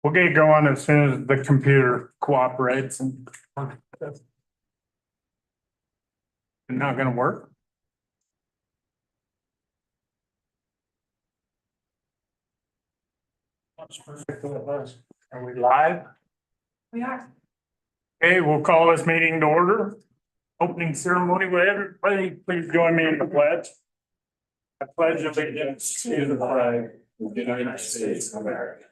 We'll get going as soon as the computer cooperates and. Not gonna work? Are we live? We are. Okay, we'll call this meeting to order. Opening ceremony, will everybody please join me in the pledge? I pledge allegiance to the flag of the United States of America,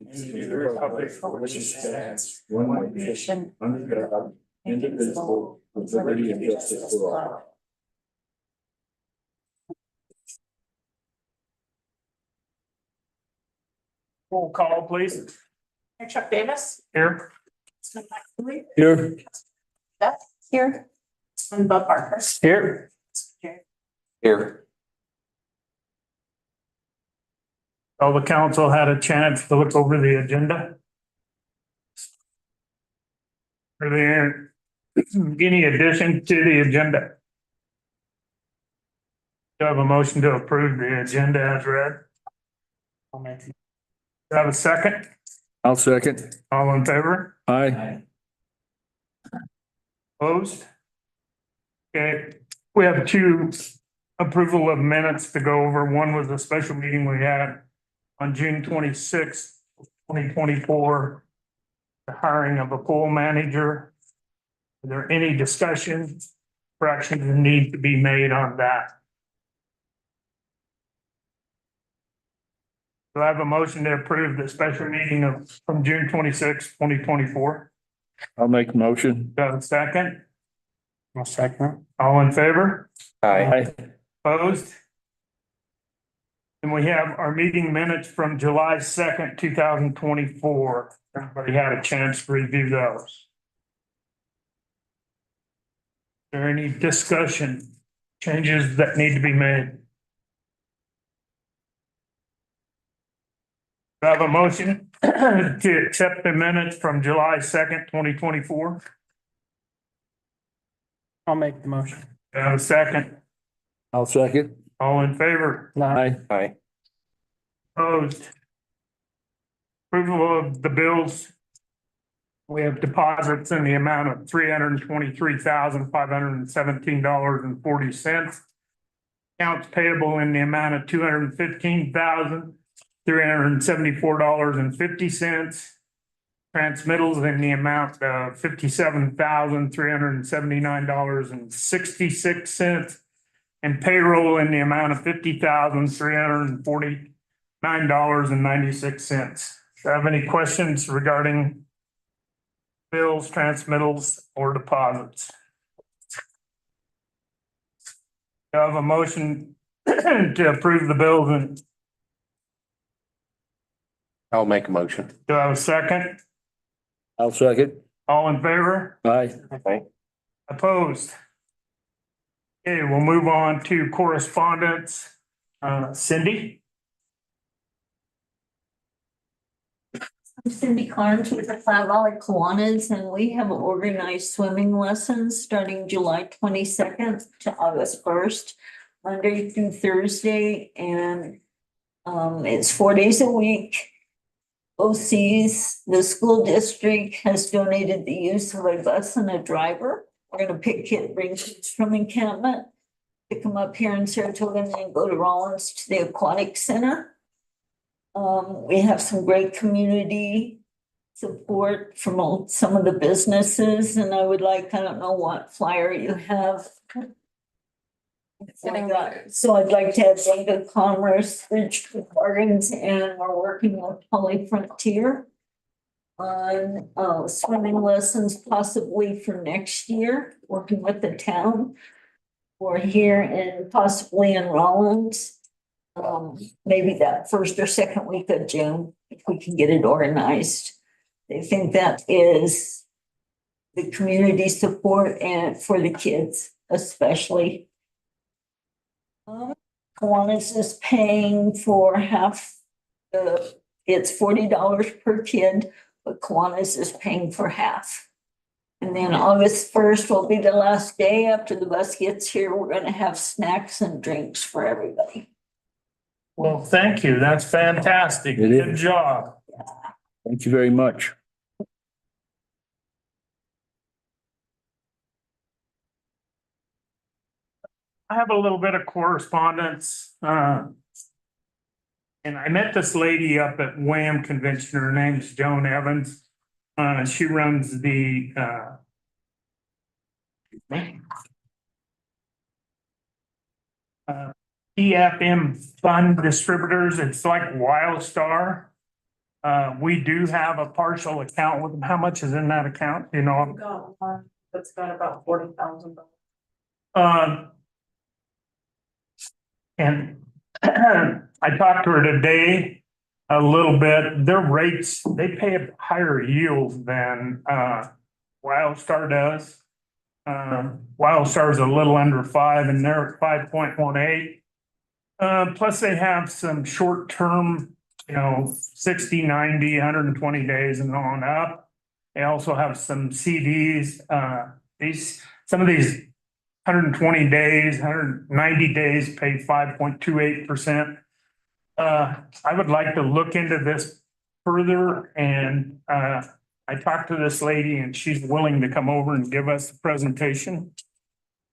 and to the republic for which it stands, one nation, under God, indivisible, with liberty and justice for all. Roll call, please. Chuck Davis. Here. Here. Beth. Here. And Bob Barker. Here. Here. All the council had a chance to look over the agenda. Are there any addition to the agenda? Do I have a motion to approve the agenda as read? Do I have a second? I'll second. All in favor? Aye. Opposed? Okay, we have two approval of minutes to go over. One was a special meeting we had on June 26th, 2024. The hiring of a pool manager. Are there any discussions, corrections that need to be made on that? Do I have a motion to approve the special meeting from June 26th, 2024? I'll make a motion. Do I have a second? I'll second. All in favor? Aye. Opposed? And we have our meeting minutes from July 2nd, 2024. Everybody had a chance to review those. Is there any discussion, changes that need to be made? Do I have a motion to accept the minutes from July 2nd, 2024? I'll make the motion. Do I have a second? I'll second. All in favor? Aye. Aye. Opposed? Approval of the bills. We have deposits in the amount of $323,517.40. Accounts payable in the amount of $215,374.50. Transmittals in the amount of $57,379.66. And payroll in the amount of $50,349.96. Do you have any questions regarding bills, transmittals, or deposits? Do I have a motion to approve the bills, and I'll make a motion. do I have a second? I'll second. All in favor? Aye. Aye. Opposed? Okay, we'll move on to correspondence. Cindy? I'm Cindy Carnes with the Flat Valley Kiwanis, and we have organized swimming lessons starting July 22nd to August 1st, Monday through Thursday, and it's 4 days a week. OCs, the school district has donated the use of a bus and a driver. We're gonna bring kids from encampment, pick them up here in Saratoga, and then go to Rollins to the aquatic center. We have some great community support from some of the businesses, and I would like, I don't know what flyer you have. So I'd like to have Data Commerce, Bridge Gardens, and we're working with Poly Frontier on swimming lessons possibly for next year, working with the town. We're here and possibly in Rollins. Maybe that first or second week of June, if we can get it organized. They think that is the community support and for the kids especially. Kiwanis is paying for half it's $40 per kid, but Kiwanis is paying for half. And then August 1st will be the last day after the bus gets here. We're gonna have snacks and drinks for everybody. Well, thank you. That's fantastic. It Good is. job. Thank you very much. I have a little bit of correspondence, and I met this lady up at WHAM convention. Her name's Joan Evans. She runs the, EFM Fund Distributors. It's like WildStar. We do have a partial account with them. How much is in that account? You know? We've got one that's got about $40,000. And I talked to her today a little bit. Their rates, they pay a higher yield than WildStar does. WildStar is a little under 5 and they're at 5.18. Plus they have some short-term, 60, 90, 120 days and on up. They also have some CDs. Some of these 120 days, 190 days pay 5.28%. I would like to look into this further and I talked to this lady and she's willing to come over and give us a presentation.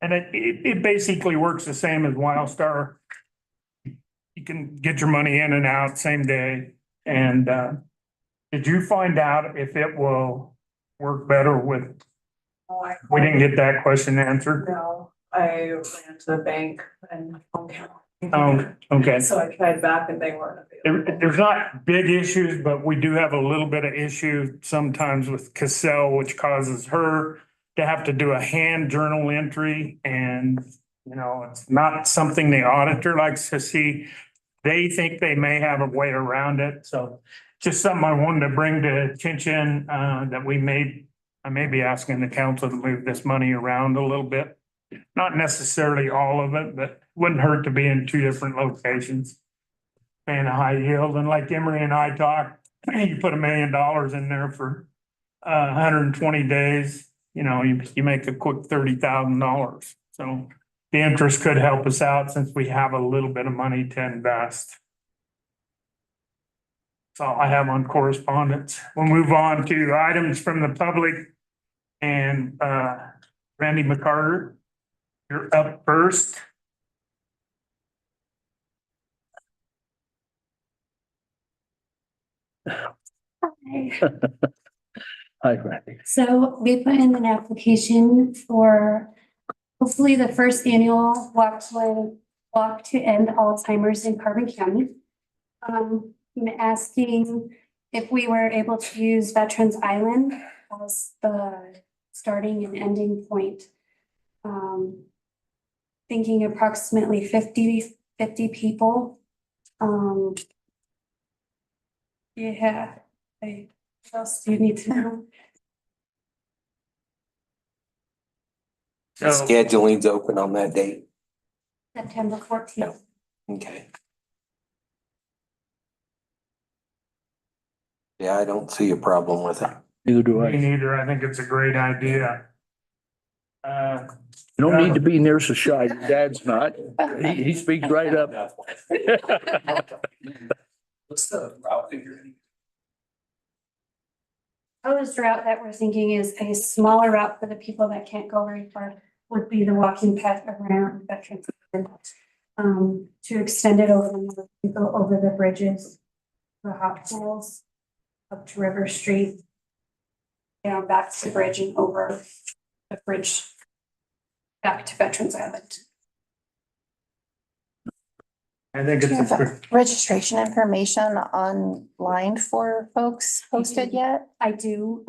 And it basically works the same as WildStar. You can get your money in and out same day. And did you find out if it will work better with? We didn't get that question answered. No, I ran to the bank and. Oh, okay. So I tried back and they weren't available. There's not big issues, but we do have a little bit of issue sometimes with Cassell, which causes her to have to do a hand journal entry. And, it's not something the auditor likes to see. They think they may have a way around it. So just something I wanted to bring to attention, that I may be asking the council to move this money around a little bit. Not necessarily all of it, but wouldn't hurt to be in 2 different locations. Paying a high yield, and like Emery and I talked, you put $1 million in there for 120 days, you make a quick $30,000. So the interest could help us out since we have a little bit of money to invest. That's all I have on correspondence. We'll move on to items from the public. And Randy McCarter, you're up first. Hi, Randy. So we put in an application for hopefully the first annual walk to end Alzheimer's in Carbon County. I'm asking if we were able to use Veterans Island as the starting and ending point. Thinking approximately 50 people. Yeah, what else do you need to know? So Scheduling's open on that date. September 14th. Okay. Yeah, I don't see a problem with it. Neither do me neither. I think it's a great idea. You don't need to be near so shy. Your dad's not. He speaks right up. What's the route that you're in? Proposed route that we're thinking is a smaller route for the people that can't go very far would be the walking path around Veterans Island. To extend it over the bridges, the hot pools, up to River Street, down back to the bridge and over the bridge back to Veterans Island. I think Do you it's have registration information online for folks posted yet? I do.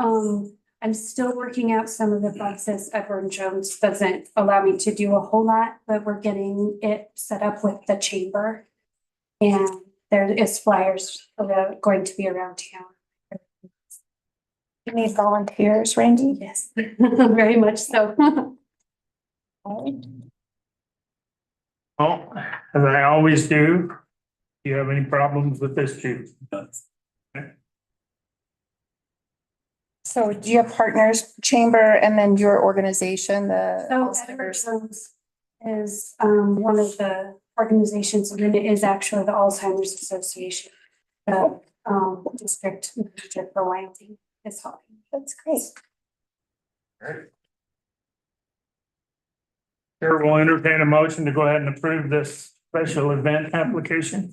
I'm still working out some of the bugs as Edward Jones doesn't allow me to do a whole lot, but we're getting it set up with the chamber. And there is flyers going to be around town. You need volunteers, Randy? Yes, very much so. well, as I always do. Do you have any problems with this, Chief? So do you have partners, chamber, and then your organization, the So Edward Alzheimer's? Jones is one of the organizations, and it is actually the Alzheimer's Association. The district manager for Wyoming is helping. That's great. Chair will entertain a motion to go ahead and approve this special event application.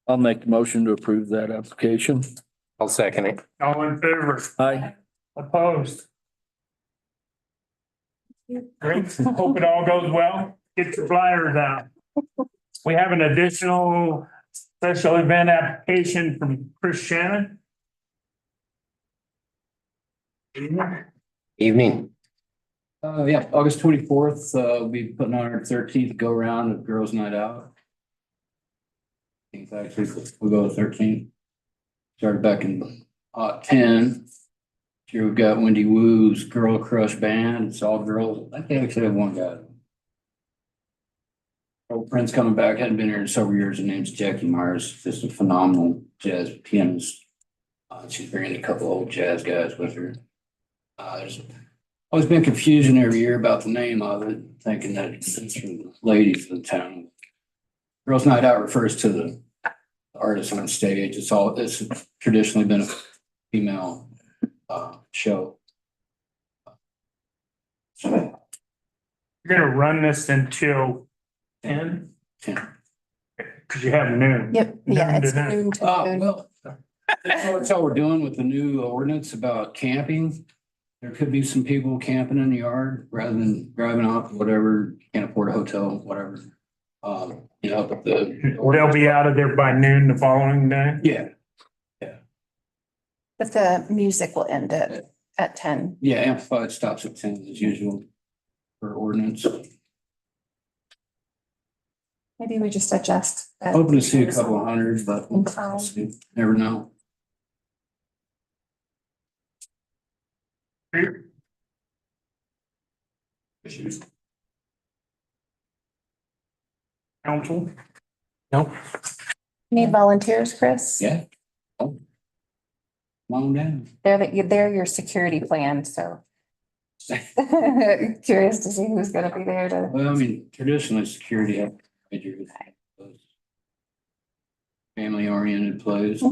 I'll make the motion to approve that application. I'll second it. All in favor? Aye. Opposed? Great. Hope it all goes well. Get your flyers out. We have an additional special event application from Chris Shannon. Evening. Yeah, August 24th, we'll be putting on our 13th go round of Girls Night Out. Actually, we'll go to 13th. Started back in 10. Here we've got Wendy Wu's Girl Crush Band. It's all girls. I think actually have one guy. Old friend's coming back, hadn't been here in several years. Her name's Jackie Myers, just a phenomenal jazz pianist. She's bringing a couple old jazz guys with her. There's always been confusion every year about the name of it, thinking that it's from the ladies of the town. Girls Night Out refers to the artists on stage. It's traditionally been a female show. You're gonna run this until 10? 10. Cause you have noon. Yep, yeah, Noon to it's noon. noon to noon. Well, that's all we're doing with the new ordinance about camping. There could be some people camping in the yard rather than driving off, whatever, can't afford a hotel, whatever. But They'll be out of there by noon the following day. yeah, But the music will end at 10. yeah, amplified stops at 10 as usual for ordinance. Maybe we just adjust. that. Hoping to see a couple of hundred, but In time. we'll see. Never know. Issues. Council? Need volunteers, Chris? Yeah. Oh. Come on down. They're your security plan, so. Curious to see who's gonna be there to. Well, I mean, traditionally, security have major family oriented plays.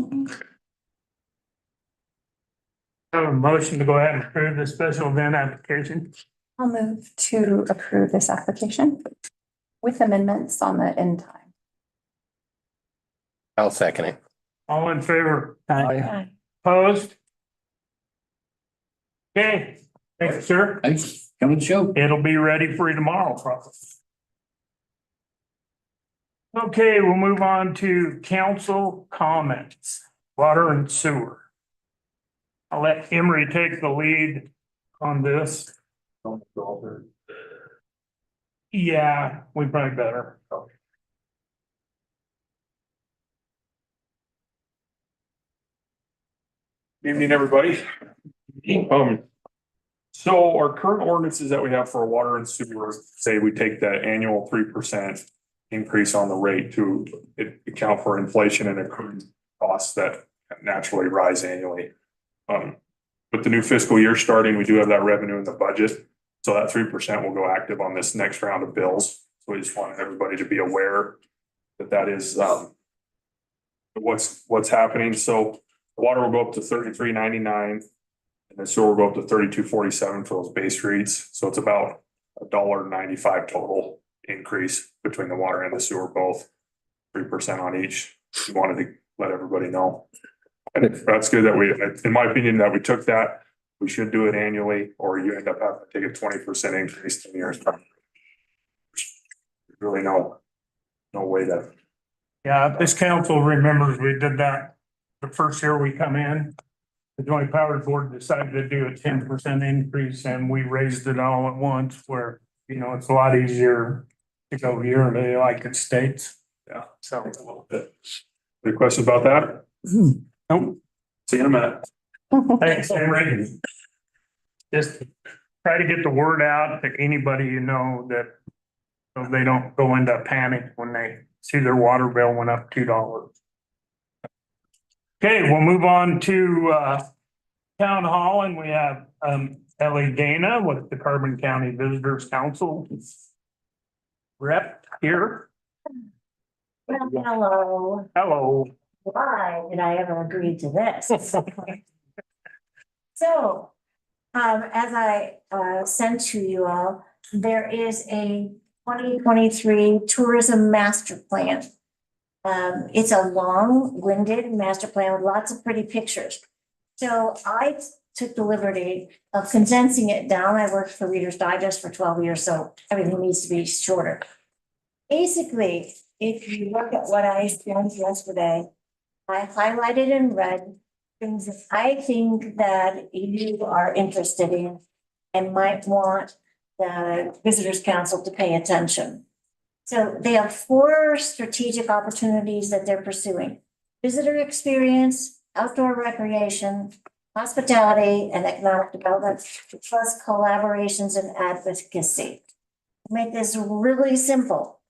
Have a motion to go ahead and approve the special event application. I'll move to approve this application with amendments on the end time. I'll second it. All in favor? Aye. Opposed? Okay, thank you, sir. Thanks, come to the show. It'll be ready for you tomorrow, probably. Okay, we'll move on to council comments, water and sewer. I'll let Emery take the lead on this. Yeah, we probably better. Evening, everybody. So our current ordinances that we have for water and sewer, say we take that annual 3% increase on the rate to account for inflation and accrued costs that naturally rise annually. With the new fiscal year starting, we do have that revenue in the budget. So that 3% will go active on this next round of bills. So we just wanted everybody to be aware that that is what's happening. So the water will go up to $33.99 and the sewer will go up to $32.47 for those base reads. So it's about $1.95 total increase between the water and the sewer, both 3% on each. We wanted to let everybody know. And that's good that we, in my opinion, that we took that. We should do it annually, or you end up having to take a 20% increase in years. Really no way to. Yeah, this council remembers we did that the first year we come in. The Joint Powers Board decided to do a 10% increase and we raised it all at once where, you know, it's a lot easier to go yearly like it states. Yeah, sounds a little bit. Any questions about that? Nope. See you in a minute. Thanks, Henry. Just try to get the word out to anybody you know that so they don't go into a panic when they see their water bill went up $2. Okay, we'll move on to town hall and we have Ellie Dana with the Carbon County Visitors Council rep here. Hello. Hello. why did I ever agree to this? So, as I, sent to you all, there is a 2023 tourism master plan. It's a long-winded master plan with lots of pretty pictures. So I took the liberty of condensing it down. I worked for Reader's Digest for 12 years, so everything needs to be shorter. Basically, if you look at what I did yesterday, I highlighted in red things that I think that you are interested in and might want the Visitors Council to pay attention. So they have 4 strategic opportunities that they're pursuing: visitor experience, outdoor recreation, hospitality, and economic development, plus collaborations and advocacy. To make this really simple,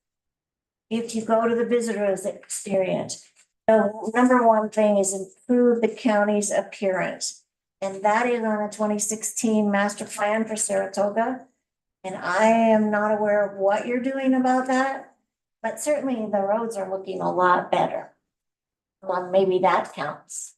if you go to the visitors experience, the number one thing is improve the county's appearance. And that is on a 2016 master plan for Saratoga. And I am not aware of what you're doing about that, but certainly the roads are looking a lot better. Well, maybe that counts.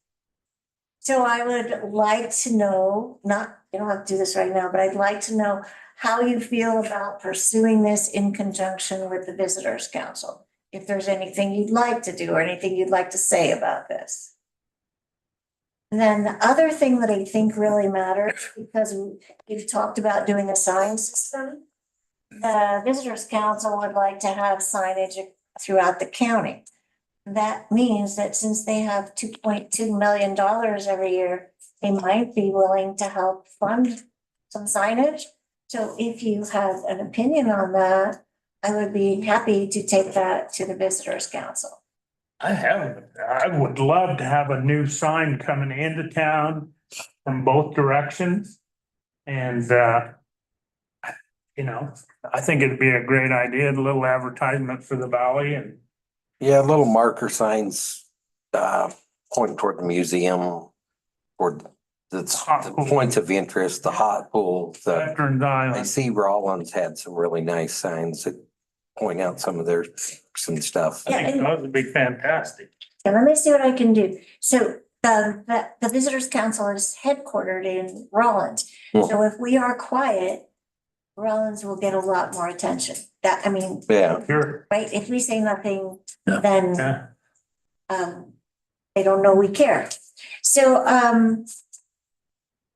So I would like to know, you don't have to do this right now, but I'd like to know how you feel about pursuing this in conjunction with the Visitors Council. If there's anything you'd like to do or anything you'd like to say about this. And then the other thing that I think really matters, because we've talked about doing a sign system. The Visitors Council would like to have signage throughout the county. That means that since they have $2.2 million every year, they might be willing to help fund some signage. So if you have an opinion on that, I would be happy to take that to the Visitors Council. I would love to have a new sign coming into town from both directions. And, I think it'd be a great idea, a little advertisement for the valley and. Yeah, little marker signs, pointing toward the museum, or the points of interest, the hot pool, Veterans I Island. see Rollins had some really nice signs that point out some of their, some stuff. I think that would be fantastic. And let me see what I can do. So the Visitors Council is headquartered in Rollins. So if we are quiet, Rollins will get a lot more attention. Yeah, Sure. Right? If we say nothing, Yeah. then Yeah. they don't know we care. So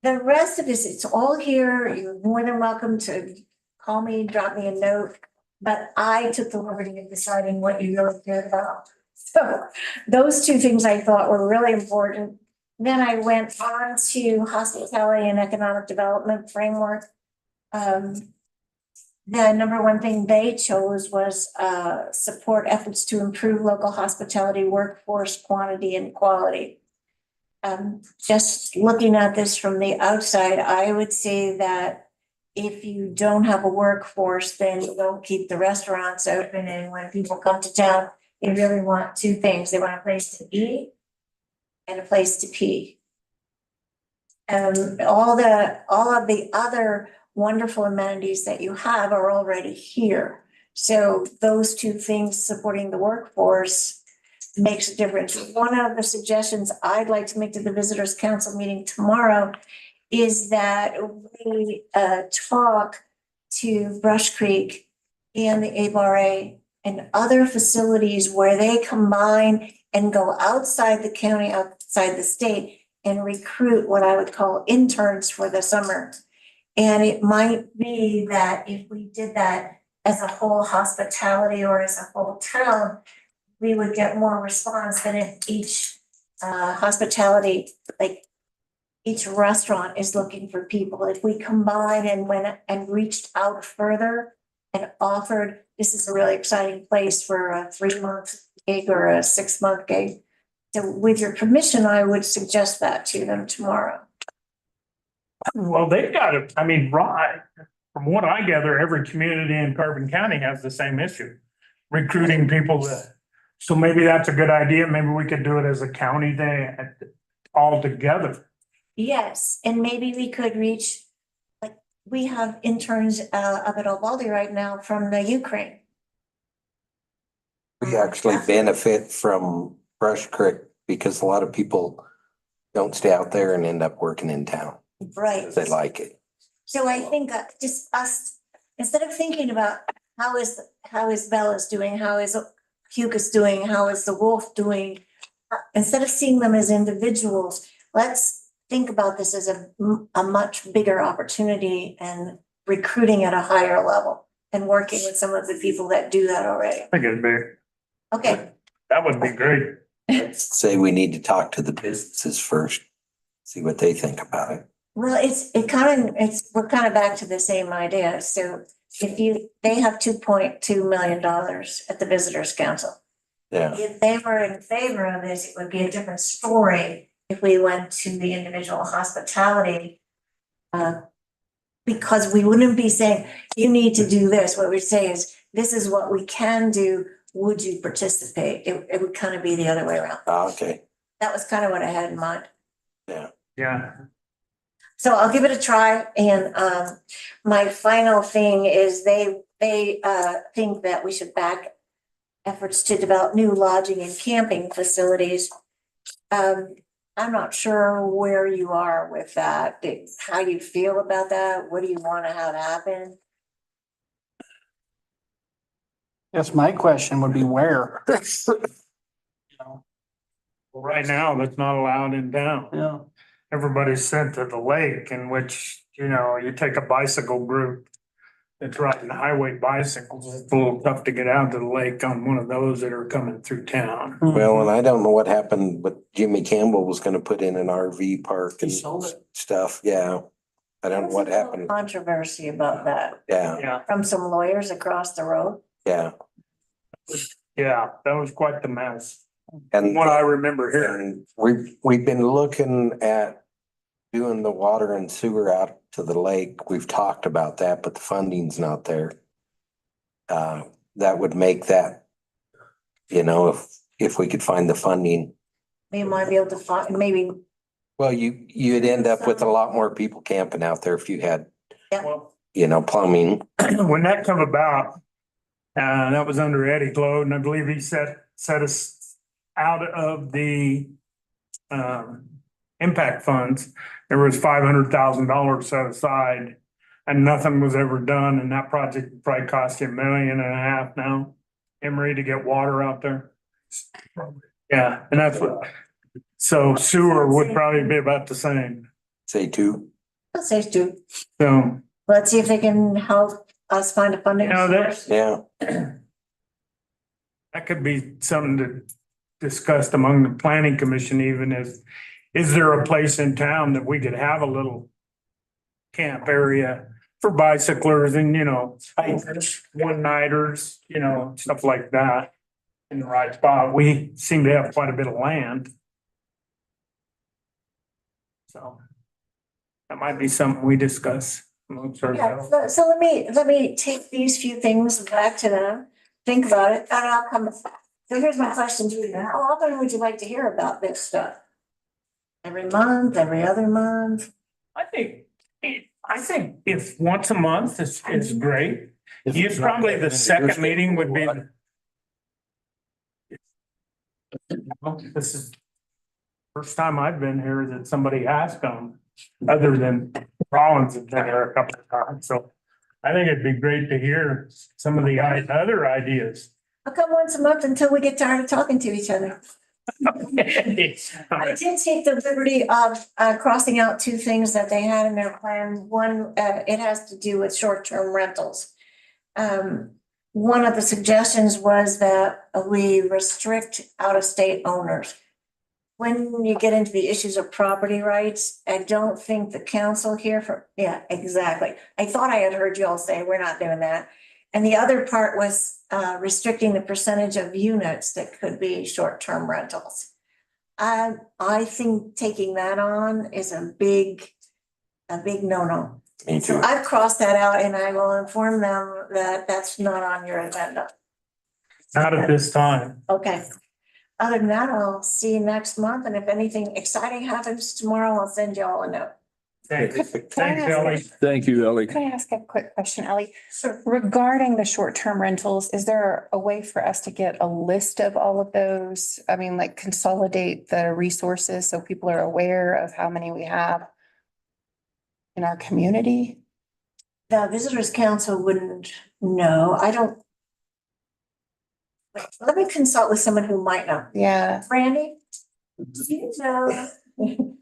the rest of this, it's all here. You're more than welcome to call me, drop me a note. But I took the liberty of deciding what you really cared about. So those 2 things I thought were really important. Then I went on to hospitality and economic development framework. The number one thing they chose was support efforts to improve local hospitality workforce quantity and quality. Just looking at this from the outside, I would say that if you don't have a workforce, then you don't keep the restaurants open. And when people come to town, they really want 2 things. They want a place to eat and a place to pee. All of the other wonderful amenities that you have are already here. So those 2 things supporting the workforce makes a difference. One of the suggestions I'd like to make to the Visitors Council meeting tomorrow is that we talk to Brush Creek and the ABRA and other facilities where they combine and go outside the county, outside the state, and recruit what I would call interns for the summer. And it might be that if we did that as a whole hospitality or as a whole town, we would get more response than if each hospitality, like each restaurant is looking for people. If we combine and went and reached out further and offered, this is a really exciting place for a 3-month gig or a 6-month gig. So with your permission, I would suggest that to them tomorrow. Well, they've got it. I mean, from what I gather, every community in Carbon County has the same issue. Recruiting people so maybe that's a good idea. Maybe we could do it as a county thing all together. Yes, and maybe we could reach, like, we have interns up at Ovaldi right now from the Ukraine. we actually benefit from Brush Creek because a lot of people don't stay out there and end up working in town. Right. They like it. So I think just us, instead of thinking about how is Bella's doing, how is Hugus doing, how is the Wolf doing? Instead of seeing them as individuals, let's think about this as a much bigger opportunity and recruiting at a higher level and working with some of the people that do that already. I think it'd be, Okay, that would be great. Say we need to talk to the businesses first, see what they think about it. well, we're kind of back to the same idea. So they have $2.2 million at the Visitors Council. Yeah, If they were in favor of this, it would be a different story if we went to the individual hospitality. Because we wouldn't be saying, you need to do this. What we'd say is, this is what we can do. Would you participate? It would kind of be the other way around. okay, That was kind of what I had in mind. Yeah. So I'll give it a try. And my final thing is they think that we should back efforts to develop new lodging and camping facilities. I'm not sure where you are with that, how you feel about that. What do you want to have happen? Guess my question would be where? Well, right now, that's not allowed in town. Yeah. Everybody's sent to the lake, in which, you take a bicycle group that's riding highway bicycles, it's a little tough to get out to the lake on one of those that are coming through town. well, and I don't know what happened, but Jimmy Campbell was gonna put in an RV park and He sold it. stuff, yeah. I don't know what happened, Controversy about that yeah, Yeah, from some lawyers across the road. yeah. yeah, that was quite the mess. And What I remember hearing. and we've been looking at doing the water and sewer out to the lake. We've talked about that, but the funding's not there. That would make that, if we could find the funding, We might be able to find, maybe, well, you'd end up with a lot more people camping out there if you had, Well, plumbing. when that come about, that was under Eddie Glow, and I believe he set us out of the impact funds. There was $500,000 set aside and nothing was ever done. And that project probably cost you $1.5 million now, Emery, to get water out there. Yeah, and that's what, so sewer would probably be about the same. Say two. let's say, Stu, So, let's see if they can help us find a funding source. Yeah, that could be something to discussed among the planning commission even is there a place in town that we could have a little camp area for bicyclers and, hikers, one-nighters, stuff like that in the right spot. We seem to have quite a bit of land. So that might be something we discuss amongst Yeah, ourselves. so let me take these few things back to them, think about it, and I'll come. So here's my question to you. How often would you like to hear about this stuff? Every month, every other month? I think if once a month is great. You probably the second meeting would be. This is first time I've been here that somebody has come, other than Rollins has been here a couple of times, so. I think it'd be great to hear some of the other ideas. I'll come once a month until we get tired of talking to each other. I did take the liberty of crossing out two things that they had in their plan. One, it has to do with short-term rentals. One of the suggestions was that we restrict out-of-state owners. When you get into the issues of property rights, I don't think the council here yeah, exactly. I thought I had heard you all say we're not doing that. And the other part was restricting the percentage of units that could be short-term rentals. I think taking that on is a big no-no. me So too. I've crossed that out and I will inform them that that's not on your agenda. Not at this time. Okay. Other than that, I'll see you next month. And if anything exciting happens tomorrow, I'll send you all a note. Thanks, Could I thanks, ask- Ellie. Thank you, Ellie. Can I ask a quick question, Ellie? Regarding the short-term rentals, is there a way for us to get a list of all of those? I mean, like consolidate the resources so people are aware of how many we have in our community? The Visitors Council wouldn't know. I don't. Let me consult with someone who might know. Yeah. Randy, do you know,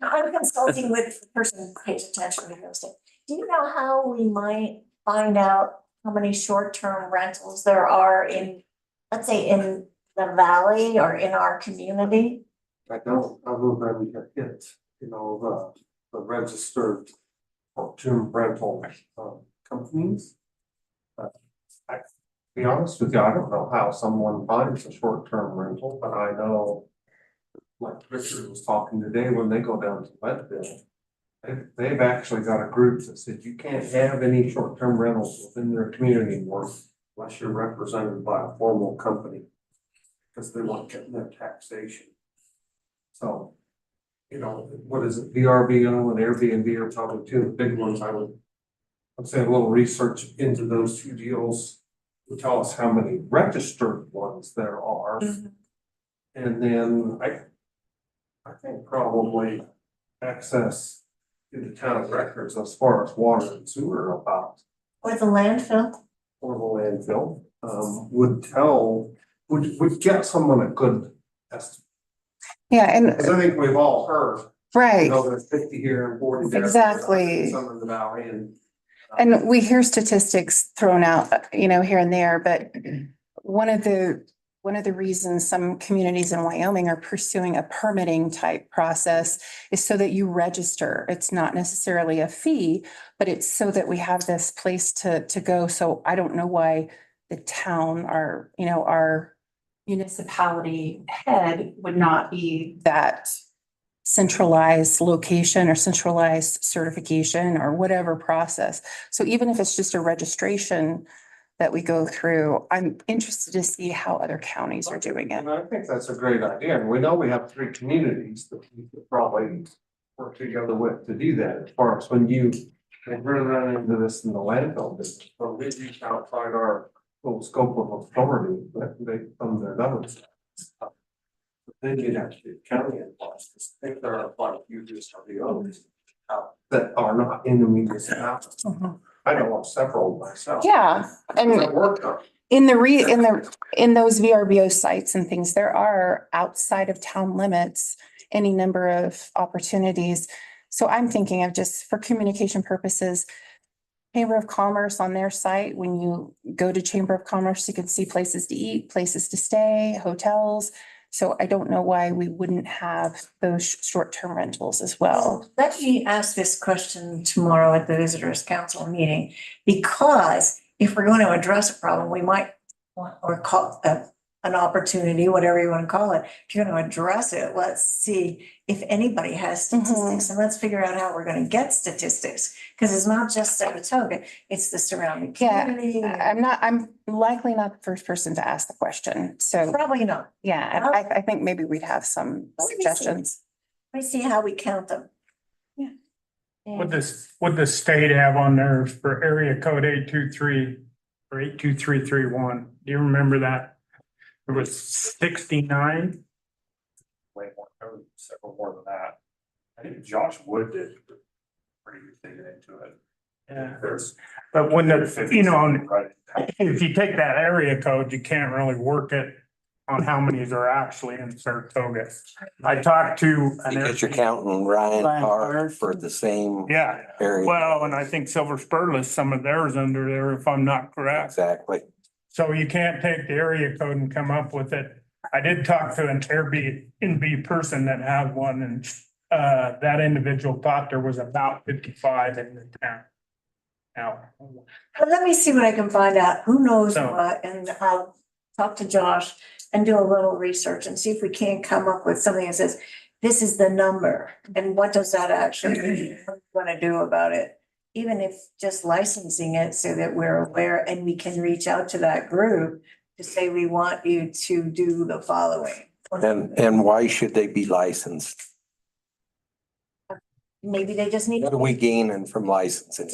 I'm consulting with the person who pays attention to real estate. Do you know how we might find out how many short-term rentals there are in, let's say, in the valley or in our community? I don't, other than it, the registered short-term rental companies. To be honest with you, I don't know how someone finds a short-term rental, but I know, like Richard was talking today, when they go down to Leadville, they've actually got a group that said you can't have any short-term rentals within their community anymore unless you're represented by a formal company, because they're not getting their taxation. So, what is it, VRBO and Airbnb are probably two of the big ones. I'd say a little research into those two deals will tell us how many registered ones there are. And then I think probably access to the town records as far as water and sewer about, Or the landfill? or the landfill, would get someone a good estimate. Yeah, Because I think we've all heard, right. there's 50 here and 40 there. Exactly. Some in the valley And we hear statistics thrown out, here and there, but one of the reasons some communities in Wyoming are pursuing a permitting type process is so that you register. It's not necessarily a fee, but it's so that we have this place to go. So I don't know why the town, our municipality head would not be that centralized location or centralized certification or whatever process. So even if it's just a registration that we go through, I'm interested to see how other counties are doing it. And I think that's a great idea. And we know we have 3 communities that we could probably work together with to do that. As far as when you run into this in the landfill business, but we reach outside our full scope of authority that they from their numbers. But then you'd have to do county involved, because I think there are quite a few just of the others that are not in the municipality. I know of several myself. Yeah, and That work on. in those VRBO sites and things, there are outside of town limits, any number of opportunities. So I'm thinking of, just for communication purposes, Chamber of Commerce on their site, when you go to Chamber of Commerce, you can see places to eat, places to stay, hotels. So I don't know why we wouldn't have those short-term rentals as well. Let me ask this question tomorrow at the Visitors Council meeting, because if we're going to address a problem, we might want, or call an opportunity, whatever you want to call it. If you're going to address it, let's see if anybody has statistics, and let's figure out how we're going to get statistics. Because it's not just Saratoga, it's the surrounding Yeah, community. I'm likely not the first person to ask the question. So, Probably not. yeah, I think maybe we'd have some Let me see. suggestions. Let me see how we count them. Yeah. What the state have on theirs for area code 823 or 82331? Do you remember that? It was 69. Way more, there was several more than that. I think Josh Wood did pretty good digging into it. Yeah, There's. but when the, Right. if you take that area code, you can't really work it on how many are actually in Saratoga. I talked to. Because you're counting Ryan Park for the same Yeah, area. well, and I think Silver Spurless, some of theirs under there, if I'm not correct. Exactly. So you can't take the area code and come up with it. I did talk to an Airbnb person that has one, and that individual thought there was about 55 in the town. Now, But let me see what I can find out. Who knows So- what, and I'll talk to Josh and do a little research and see if we can't come up with something that says, this is the number, and what does that actually mean? What are we gonna do about it? Even if just licensing it so that we're aware and we can reach out to that group to say, we want you to do the following. And why should they be licensed? maybe they just need, What are we gaining from licensing?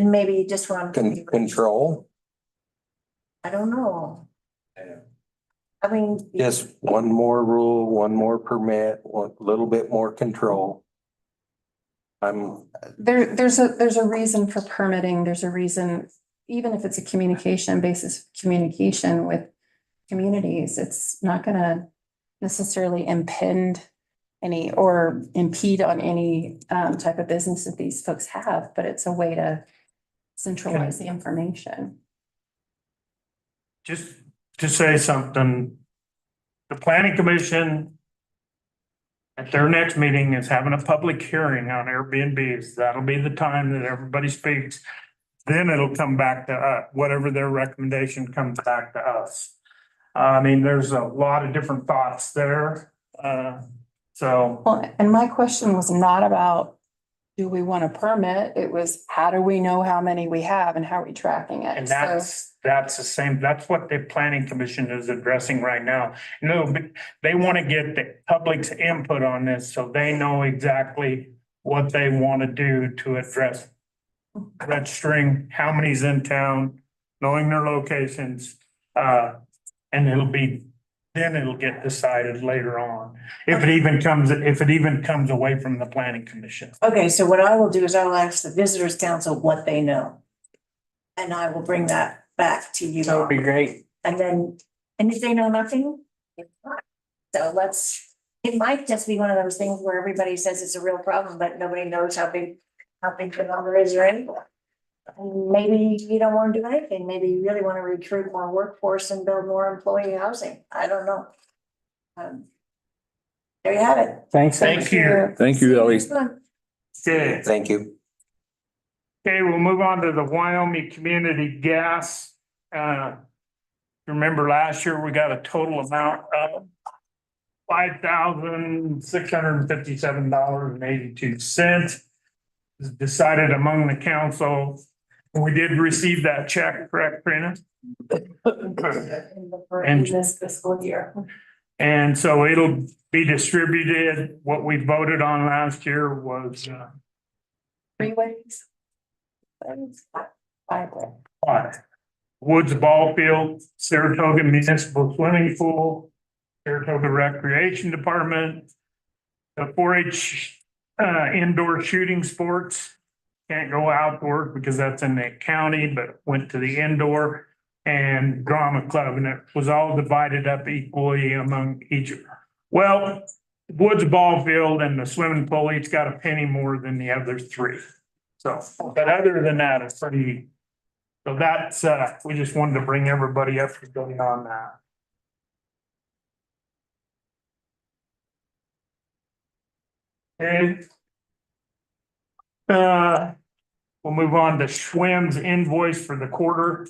maybe you just want. Control, I don't know. I mean. just one more rule, one more permit, one little bit more control. There's a reason for permitting. There's a reason, even if it's a communication basis, communication with communities, it's not gonna necessarily impede on any type of business that these folks have, but it's a way to centralize the information. Just to say something, the planning commission at their next meeting is having a public hearing on Airbnbs. That'll be the time that everybody speaks. Then it'll come back to whatever their recommendation comes back to us. I mean, there's a lot of different thoughts there. So, Well, and my question was not about, do we want a permit? It was, how do we know how many we have and how are we tracking it? and So- that's the same, that's what the planning commission is addressing right now. No, but they want to get the public's input on this, so they know exactly what they want to do to address registering how many's in town, knowing their locations, and then it'll get decided later on. If it even comes away from the planning commission. Okay, so what I will do is I will ask the visitors council what they know. And I will bring that back to you. That would be great. And then, and if they know nothing, it's fine. So it might just be one of those things where everybody says it's a real problem, but nobody knows how big the number is or anything. And maybe you don't want to do anything. Maybe you really want to recruit more workforce and build more employee housing. I don't know. There you have it. Thanks. Thank you. Thank you, Ellie. Next one. Okay. Thank you. Okay, we'll move on to the Wyoming Community Gas. Remember last year, we got a total amount of $5,657.82. Decided among the council. We did receive that check, correct, Karina? In this fiscal year. And so it'll be distributed. What we voted on last year was Freeways. Five-way. Woods Ball Field, Saratoga Municipal Swimming Pool, Saratoga Recreation Department, the 4-H indoor shooting sports. Can't go outdoors because that's in the county, but went to the indoor, and drama club, and it was all divided up equally among each. Well, Woods Ball Field and the swimming pool each got a penny more than the other three. So, but other than that, it's pretty. So that's, we just wanted to bring everybody up to date on that. Okay. We'll move on to Schwimm's invoice for the quarter.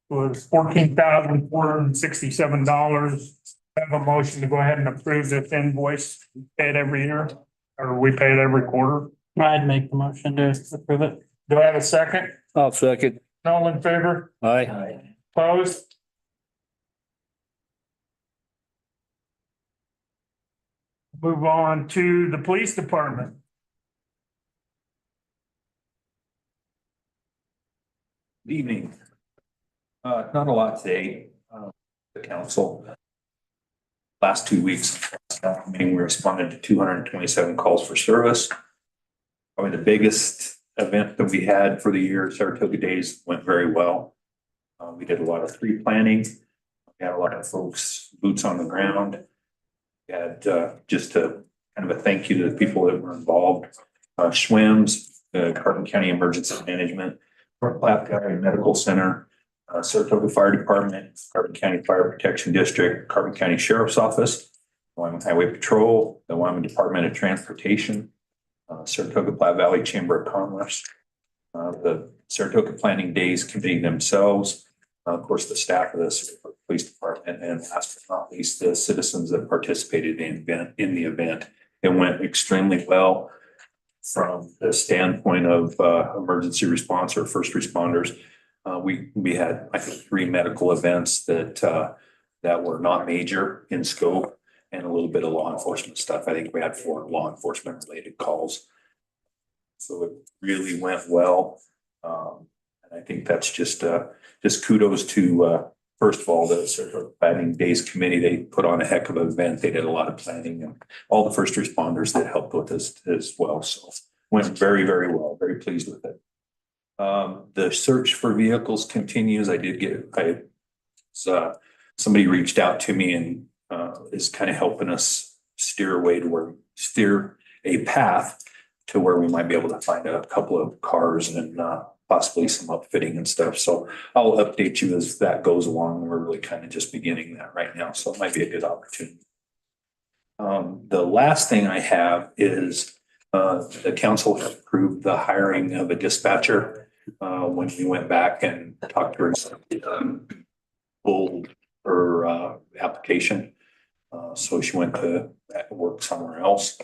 Was $14,467. Have a motion to go ahead and approve this invoice. We pay it every year, or we pay it every quarter. I'd make the motion to approve it. Do I have a second? I'll second. All in favor? Aye. Opposed? Move on to the police department. Evening. Not a lot today, the council. Last 2 weeks, we responded to 227 calls for service. Probably the biggest event that we had for the year, Saratoga Days, went very well. We did a lot of pre-planning. We had a lot of folks, boots on the ground. We had just a kind of a thank you to the people that were involved. Schwimm's, Carbon County Emergency Management, Fort Platte County Medical Center, Saratoga Fire Department, Carbon County Fire Protection District, Carbon County Sheriff's Office, Wyoming Highway Patrol, the Wyoming Department of Transportation, Saratoga Platte Valley Chamber of Commerce, the Saratoga Planning Days Committee themselves, of course, the staff of the police department, and last but not least, the citizens that participated in the event. It went extremely well from the standpoint of emergency response or first responders. We had, I think, 3 medical events that were not major in scope. and a little bit of law enforcement stuff. I think we had 4 law enforcement related calls. So it really went well. And I think that's just kudos to, first of all, the sort of planning days committee. They put on a heck of an event. They did a lot of planning, and all the first responders that helped with this as well. So went very, very well. Very pleased with it. The search for vehicles continues. Somebody reached out to me and is kind of helping us steer a path to where we might be able to find a couple of cars and possibly some upfitting and stuff. So I'll update you as that goes along. We're really kind of just beginning that right now. So it might be a good opportunity. The last thing I have is the council has approved the hiring of a dispatcher. When we went back and talked to her, pulled her application. So she went to work somewhere else.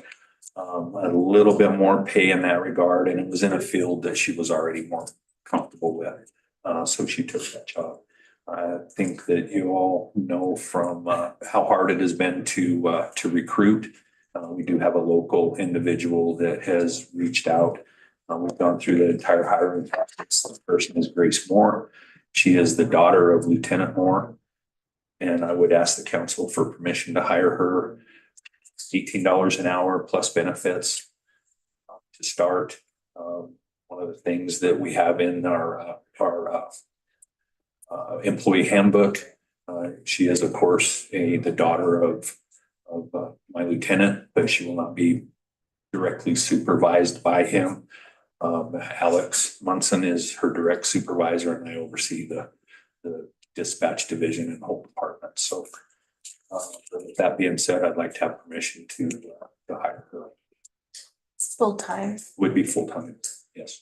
A little bit more pay in that regard, and it was in a field that she was already more comfortable with. So she took that job. I think that you all know from how hard it has been to recruit. We do have a local individual that has reached out. We've gone through the entire hiring process. The person is Grace Moore. She is the daughter of Lieutenant Moore. And I would ask the council for permission to hire her $18 an hour plus benefits to start. One of the things that we have in our employee handbook, she is of course the daughter of my lieutenant, but she will not be directly supervised by him. Alex Munson is her direct supervisor, and I oversee the dispatch division and whole department. So with that being said, I'd like to have permission to hire her. It's full-time. Would be full-time, yes.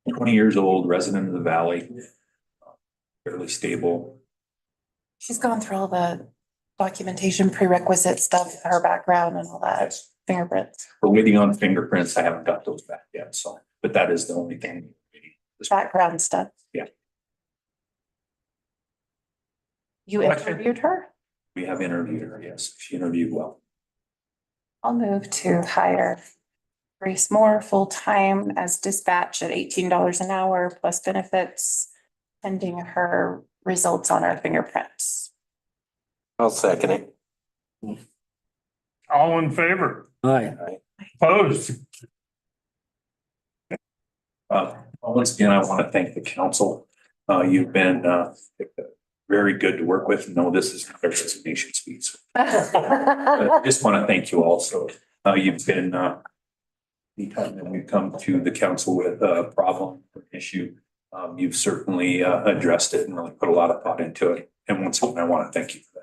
20 years old, resident of the valley, fairly stable. She's gone through all the documentation, prerequisite stuff, her background and all that, Yes. fingerprints, We're waiting on fingerprints. I haven't got those back yet, so, but that is the only thing. background stuff. Yeah. You interviewed her? We have interviewed her, yes. She interviewed well. I'll move to hire Grace Moore full-time as dispatch at $18 an hour plus benefits, pending her results on our fingerprints. I'll second it. All in favor? Aye. Opposed? Once again, I want to thank the council. You've been very good to work with. No, this is not a resignation speech. I just want to thank you also. You've been, anytime that we've come to the council with a problem or issue, you've certainly addressed it and really put a lot of thought into it. And once again, I want to thank you for that.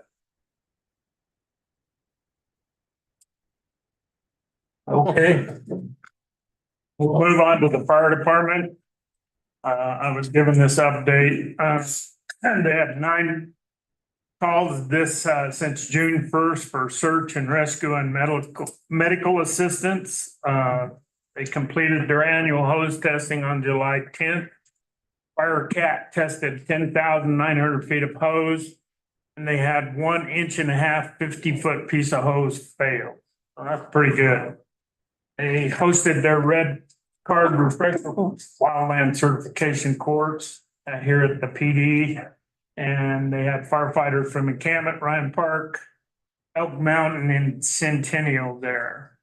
Okay. We'll move on to the fire department. I was given this update, and they had 9 calls since June 1st for search and rescue and medical assistance. They completed their annual hose testing on July 10th. Fire Cat tested 10,900 feet of hose, and they had 1.5 inch 50-foot piece of hose fail. So that's pretty good. They hosted their red card refresher wildland certification course here at the PD. And they had firefighters from Encampment, Ryan Park, Elk Mountain, and Centennial there.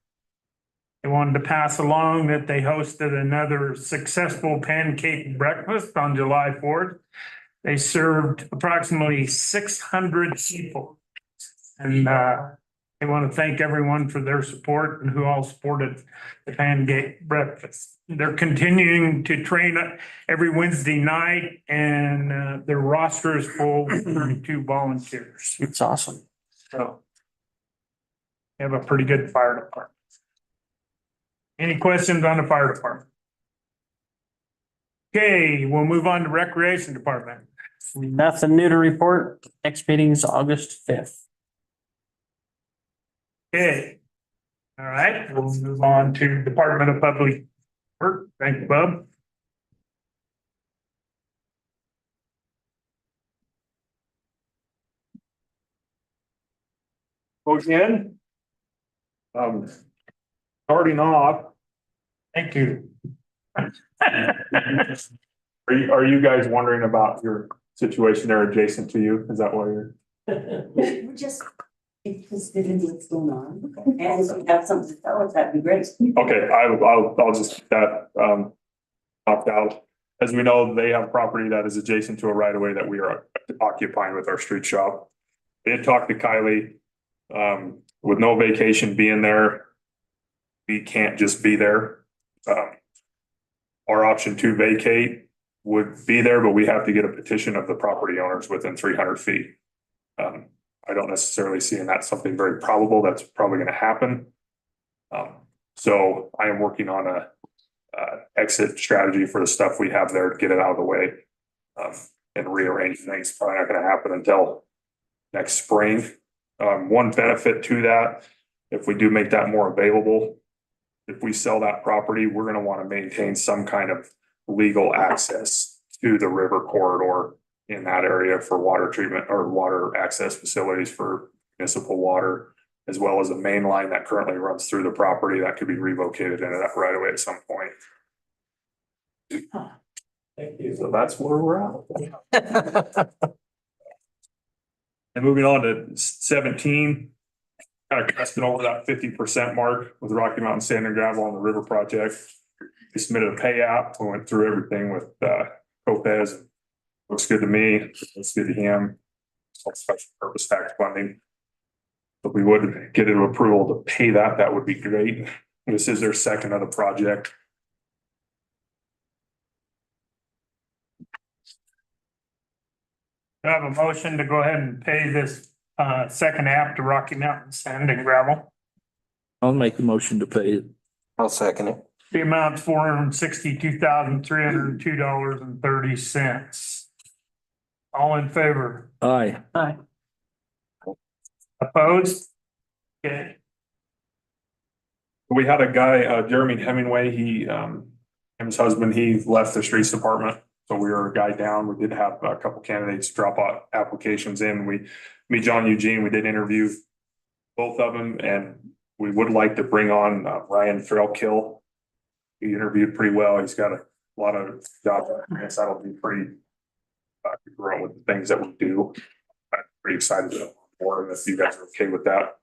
They wanted to pass along that they hosted another successful pancake breakfast on July 4th. They served approximately 600 people. And they want to thank everyone for their support and who all supported the pancake breakfast. They're continuing to train every Wednesday night, and their roster is full with 32 volunteers. It's awesome. So they have a pretty good fire department. Any questions on the fire department? Okay, we'll move on to recreation department. Nothing new to report. Next meeting is August 5th. Okay. All right, we'll move on to Department of Public Work. Thank you, Bob. Again. Starting off, Thank you. are you guys wondering about your situation there adjacent to you? Is that why you're? We're just interested in what's going on, and if you have something to tell us, that'd be great. Okay, I'll just keep that, opt out. As we know, they have property that is adjacent to a right of way that we are occupying with our street shop. They had talked to Kylie, with no vacation being there. We can't just be there. Our option to vacate would be there, but we have to get a petition of the property owners within 300 feet. I don't necessarily see in that something very probable that's probably gonna happen. So I am working on a exit strategy for the stuff we have there to get it out of the way. And rearrange things, probably not gonna happen until next spring. One benefit to that, if we do make that more available, if we sell that property, we're gonna wanna maintain some kind of legal access to the river corridor in that area for water treatment or water access facilities for municipal water, as well as a main line that currently runs through the property that could be relocated into that right away at some point. Thank you. So that's where we're at. And moving on to 17, kind of cresting over that 50% mark with Rocky Mountain Sand and Gravel on the river project. We submitted a pay app. We went through everything with Copez. Looks good to me. Looks good to him. Special purpose tax funding. If we would get an approval to pay that, that would be great. This is their second of the project. I have a motion to go ahead and pay this second app to Rocky Mountain Sand and Gravel. I'll make the motion to pay it. I'll second it. The amount's $462,302.30. All in favor? Aye. Opposed? Okay. We had a guy, Jeremy Hemingway, him and his husband, he left the streets department. So we were a guy down. We did have a couple candidates drop out applications in. Me, John Eugene, we did interview both of them, and we would like to bring on Ryan Threlkill. He interviewed pretty well. He's got a lot of job experience. That'll be pretty growing with the things that we do. I'm pretty excited to board him if you guys are okay with that.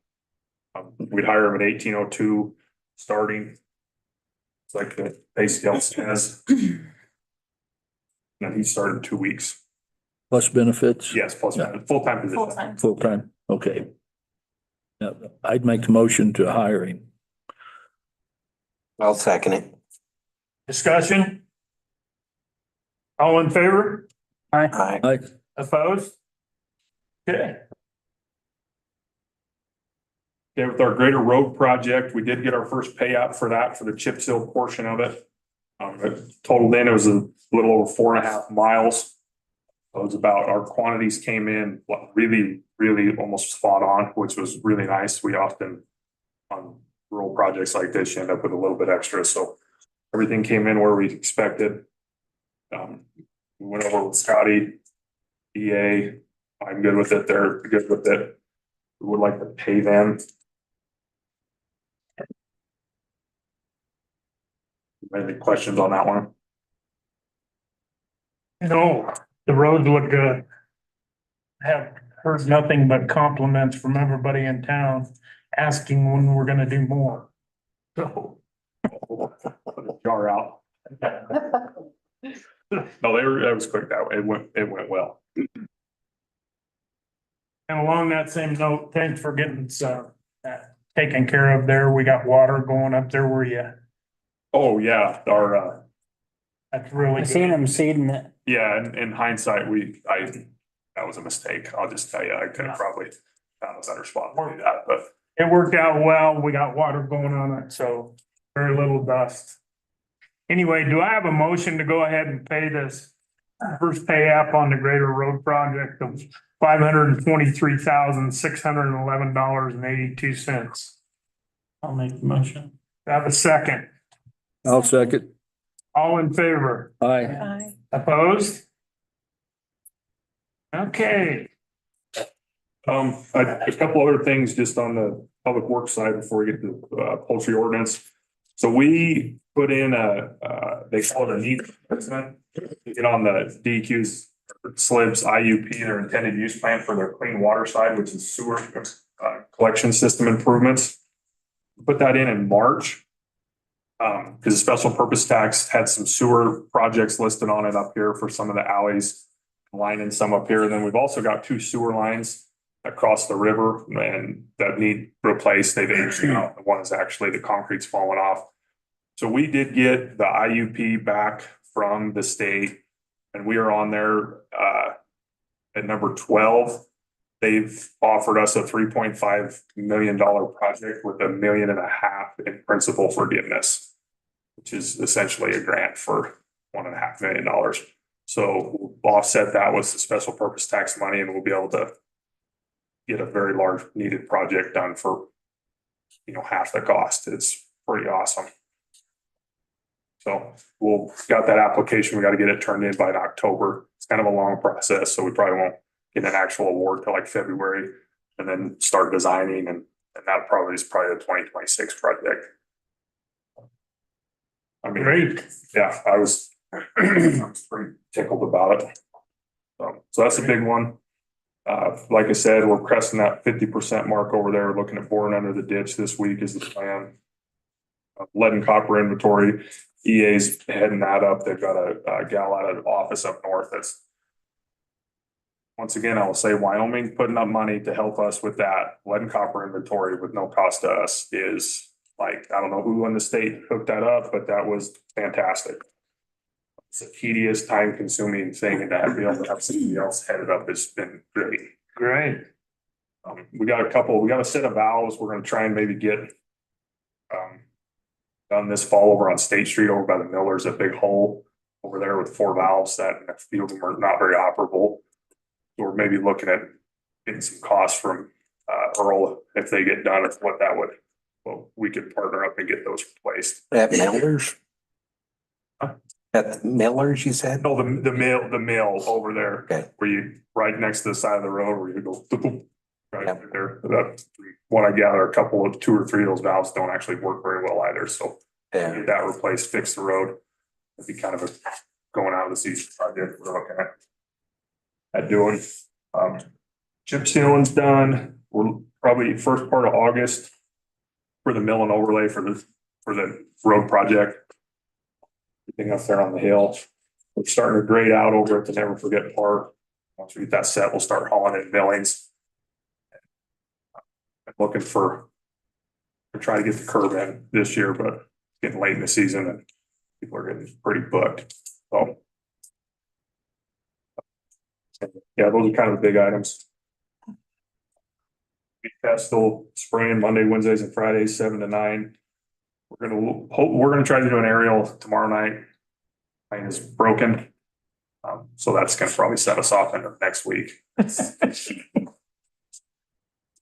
We'd hire him at 1802 starting. It's like the pay scale says. And he started in 2 weeks. Plus benefits? Yes, plus full-time position. Full-time. Full-time, okay. Now, I'd make the motion to hire him. I'll second it. Discussion? All in favor? Aye. Aye. Opposed? Okay. Okay, with our Greater Road project, we did get our first payout for that, for the chip seal portion of it. It totaled in, it was a little over 4.5 miles. It was about, our quantities came in really almost spot on, which was really nice. We often, on rural projects like this, you end up with a little bit extra. So everything came in where we expected. We went over with Scotty, EA. I'm good with it. They're good with it. We would like to pay them. Any questions on that one? No, the roads look good. I have heard nothing but compliments from everybody in town asking when we're gonna do more. So. Put a jar out. No, that was quick that way. It went well. And along that same note, thanks for getting that taken care of there. We got water going up there where you, Oh, yeah, that's really I seen good. them seeding it. yeah, in hindsight, that was a mistake. I'll just tell you, I could have probably found a better spot to do that, but It worked out well. We got water going on it, so very little dust. Anyway, do I have a motion to go ahead and pay this first pay app on the Greater Road project of $523,611.82? I'll make the motion. Have a second. I'll second. All in favor? Aye. Opposed? Okay. A couple other things just on the public works side before we get to poultry ordinance. So we put in they call it a need assessment to get on the DEQ's SLIB's IUP, their intended use plan for their clean water side, which is sewer collection system improvements. Put that in March. Because the special purpose tax had some sewer projects listed on it up here for some of the alleys, lining some up here. And then we've also got 2 sewer lines across the river and that need replaced. They've aged out. The one is actually the concrete's falling off. So we did get the IUP back from the state and we are on there at number 12. They've offered us a $3.5 million project with $1.5 million in principal forgiveness, which is essentially a grant for $1.5 million. So we'll offset that with the special purpose tax money and we'll be able to get a very large needed project done for, half the cost. It's pretty awesome. So we'll got that application. We got to get it turned in by October. It's kind of a long process, so we probably won't get an actual award till like February and then start designing and that probably is a 2026 project. I mean, Great. yeah, I was pretty tickled about it. So that's a big one. Like I said, we're cresting that 50% mark over there. We're looking at boring under the ditch this week is the plan. Lead and copper inventory, EA's heading that up. They've got a gal out of the office up north that's, once again, I will say Wyoming putting up money to help us with that lead and copper inventory with no cost to us is like, I don't know who in the state hooked that up, but that was fantastic. It's a tedious, time consuming thing and to be able to have somebody else head it up has been great. Great. We got a set of valves. We're going to try and maybe get done this fall over on State Street over by the Millers, a big hole over there with 4 valves that a few of them are not very operable. We're maybe looking at getting some costs from Earl if they get done, if what that would, well, we could partner up and get those replaced. At Miller's? At the Miller's, you said? No, the mill over there. Okay. Where you, right next to the side of the road where you go, right there. That, what I gather, a couple of 2 or 3 of those valves don't actually work very well either. So Yeah. get that replaced, fix the road. It'd be kind of a going out of the season project we're looking at doing. Chip sealing's done. We're probably first part of August for the mill and overlay for the road project. Everything up there on the hill. We're starting to grade out over at the Never Forget Park. Once we get that set, we'll start hauling in millings. I'm looking for try to get the curb in this year, but it's getting late in the season and people are getting pretty booked. So yeah, those are kind of the big items. Pestle spraying Monday, Wednesdays and Fridays, 7 to 9. We're gonna try to do an aerial tomorrow night. Mine is broken. So that's gonna probably set us off into next week.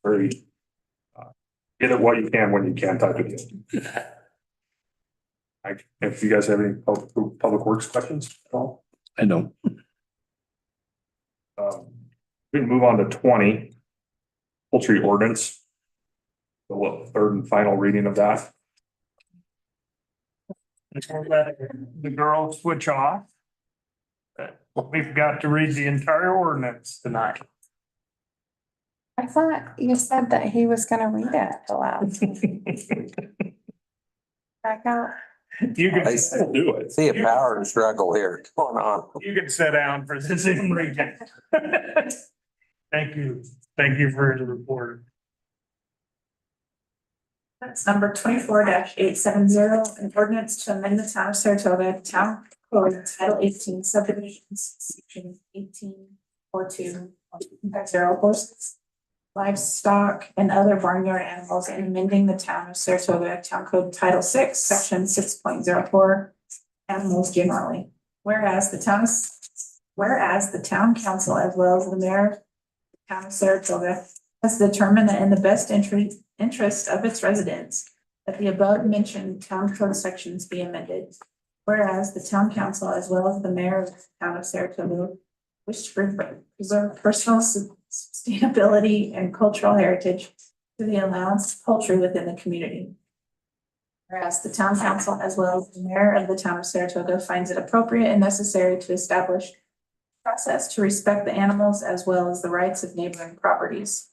Very get it what you can when you can type of deal. If you guys have any public works questions at all? I don't. We can move on to 20. Poultry ordinance. The third and final reading of that. We'll let the girls switch off. We've got to read the entire ordinance tonight. I thought you said that he was gonna read it aloud. Back out. You I can Do it. see a power struggle here going on. You can sit down for the Zoom reading. Thank you. Thank you for the report. That's number 24-870, an ordinance to amend the town of Saratoga Town Code Title 18 subdivisions, section 18.42.0 horses, livestock, and other barnyard animals, and amending the town of Saratoga Town Code Title 6, section 6.04, animals generally. Whereas the town council, as well as the mayor of the town of Saratoga, has determined that in the best interest of its residents, that the above mentioned town code sections be amended. Whereas the town council, as well as the mayor of the town of Saratoga, wish to preserve personal sustainability, and cultural heritage to the allowance of poultry within the community. Whereas the town council, as well as the mayor of the town of Saratoga, finds it appropriate and necessary to establish process to respect the animals as well as the rights of neighboring properties.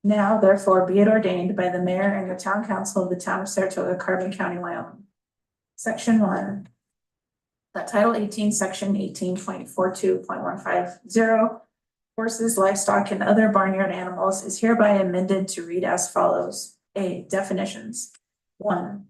Now, therefore, be it ordained by the mayor and the town council of the town of Saratoga, Carbon County, Wyoming. Section 1. That Title 18, Section 18.42.150, horses, livestock, and other barnyard animals is hereby amended to read as follows. A. Definitions. 1.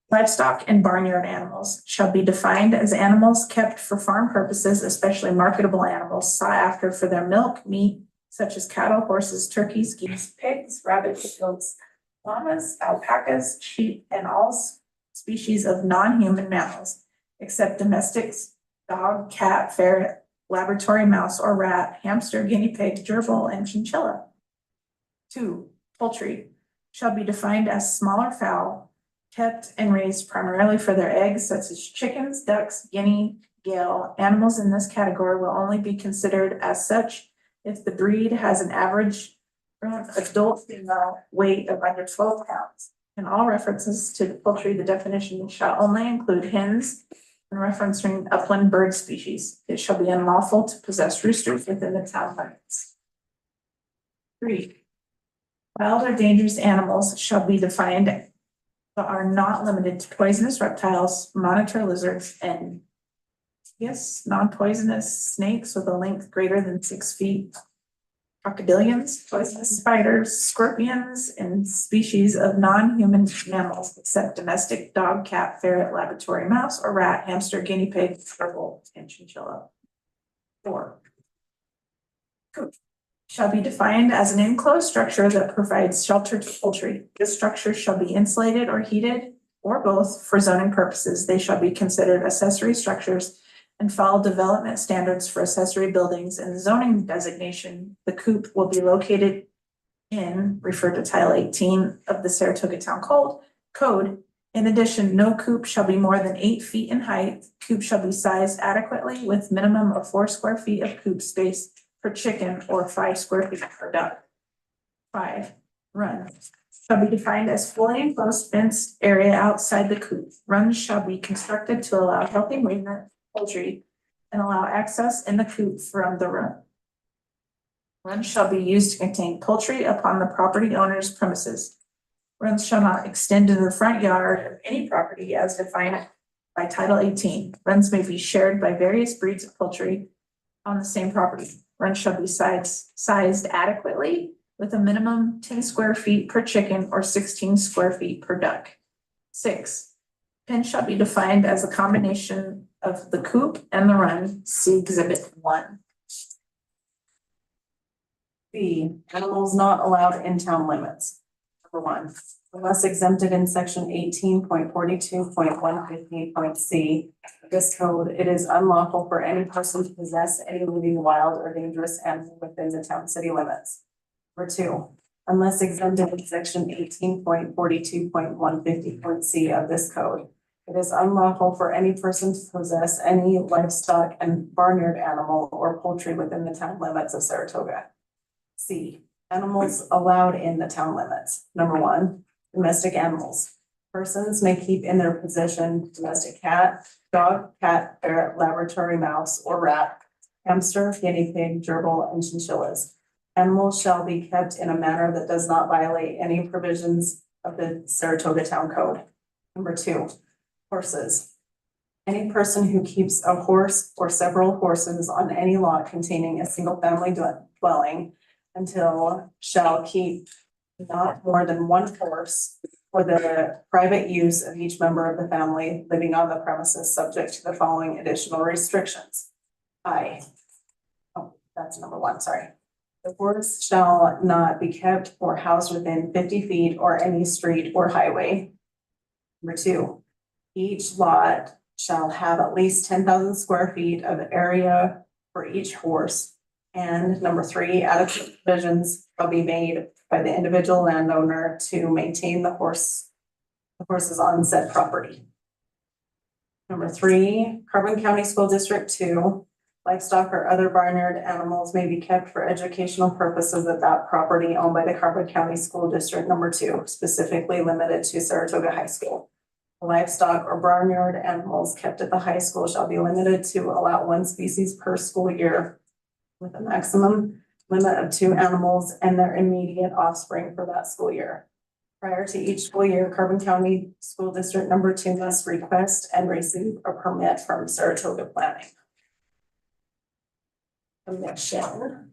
Livestock and barnyard animals shall be defined as animals kept for farm purposes, especially marketable animals sought after for their milk, meat, such as cattle, horses, turkeys, geese, pigs, rabbits, goats, llamas, alpacas, sheep, and all species of non-human mammals, except domestics, dog, cat, ferret, laboratory mouse or rat, hamster, guinea pig, gerbil, and chinchilla. 2. Poultry shall be defined as smaller fowl kept and raised primarily for their eggs, such as chickens, ducks, guinea, gale. Animals in this category will only be considered as such if the breed has an average adult female weight of under 12 pounds. In all references to poultry, the definition shall only include hens and referencing upland bird species. It shall be unlawful to possess roosters within the town limits. 3. Wild or dangerous animals shall be defined but are not limited to poisonous reptiles, monitor lizards, and non-poisonous snakes with a length greater than 6 feet, crocodilians, poisonous spiders, scorpions, and species of non-human mammals except domestic dog, cat, ferret, laboratory mouse, or rat, hamster, guinea pig, gerbil, and chinchilla. 4. Coop shall be defined as an enclosed structure that provides shelter to poultry. This structure shall be insulated or heated, or both, for zoning purposes. They shall be considered accessory structures and follow development standards for accessory buildings and zoning designation. The coop will be located in, refer to Title 18 of the Saratoga Town Code. In addition, no coop shall be more than 8 feet in height. Coop shall be sized adequately with minimum of 4 square feet of coop space per chicken or 5 square feet per duck. 5. Run shall be defined as fully enclosed fenced area outside the coop. Runs shall be constructed to allow healthy movement of poultry and allow access in the coop from the run. Runs shall be used to contain poultry upon the property owner's premises. Runs shall not extend to the front yard of any property as defined by Title 18. Runs may be shared by various breeds of poultry on the same property. Runs shall be sized adequately with a minimum 10 square feet per chicken or 16 square feet per duck. 6. Pen shall be defined as a combination of the coop and the run. See Exhibit 1. B, animals not allowed in town limits. Number 1, unless exempted in section 18.42.150.c of this code, it is unlawful for any person to possess any living wild or dangerous animal within the town city limits. Number 2, unless exempted in section 18.42.150.c of this code, it is unlawful for any person to possess any livestock and barnyard animal or poultry within the town limits of Saratoga. C, animals allowed in the town limits. Number 1, domestic animals. Persons may keep in their possession domestic cat, dog, cat, ferret, laboratory mouse, or rat, hamster, guinea pig, gerbil, and chinchillas. Animals shall be kept in a manner that does not violate any provisions of the Saratoga Town Code. Number 2, horses. Any person who keeps a horse or several horses on any lot containing a single family dwelling until shall keep not more than 1 horse for the private use of each member of the family living on the premises, subject to the following additional restrictions. That's number 1, sorry. The horse shall not be kept or housed within 50 feet or any street or highway. Number 2, each lot shall have at least 10,000 square feet of area for each horse. And number 3, adequate provisions shall be made by the individual landowner to maintain the horses on said property. Number 3, Carbon County School District 2 Livestock or other barnyard animals may be kept for educational purposes at that property owned by the Crawford County School District Number 2, specifically limited to Saratoga High School. Livestock or barnyard animals kept at the high school shall be limited to allow one species per school year with a maximum limit of 2 animals and their immediate offspring for that school year. Prior to each school year, Carbon County School District Number 2 must request and receive a permit from Saratoga Planning Commission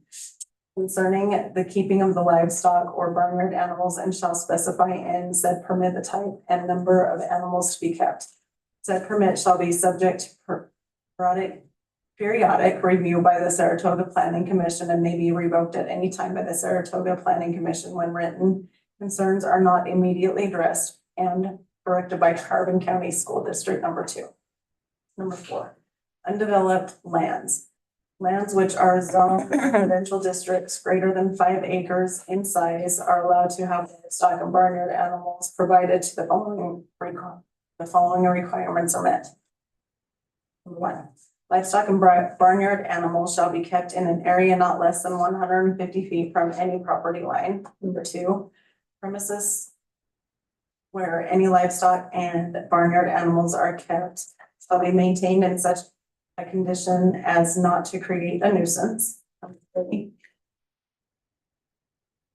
concerning the keeping of the livestock or barnyard animals and shall specify in said permit the type and number of animals to be kept. Said permit shall be subject to periodic review by the Saratoga Planning Commission and may be revoked at any time by the Saratoga Planning Commission when written concerns are not immediately addressed and corrected by Carbon County School District Number 2. Number 4, undeveloped lands. Lands which are zoned residential districts greater than 5 acres in size are allowed to have livestock and barnyard animals provided to the following requirements are met. Number 1, livestock and barnyard animals shall be kept in an area not less than 150 feet from any property line. Number 2, premises where any livestock and barnyard animals are kept shall be maintained in such a condition as not to create a nuisance. Number 3,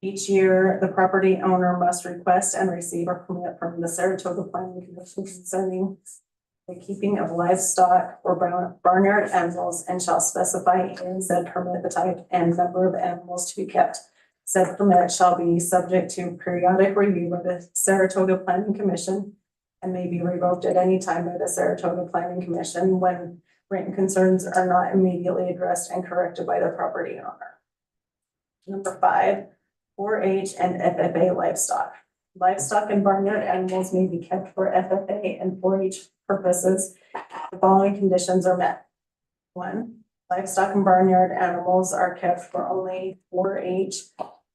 each year, the property owner must request and receive a permit from the Saratoga Planning Commission concerning the keeping of livestock or barnyard animals and shall specify in said permit the type and number of animals to be kept. Said permit shall be subject to periodic review by the Saratoga Planning Commission and may be revoked at any time by the Saratoga Planning Commission when written concerns are not immediately addressed and corrected by the property owner. Number 5, 4-H and FFA livestock. Livestock and barnyard animals may be kept for FFA and 4-H purposes. The following conditions are met. 1, livestock and barnyard animals are kept for only 4-H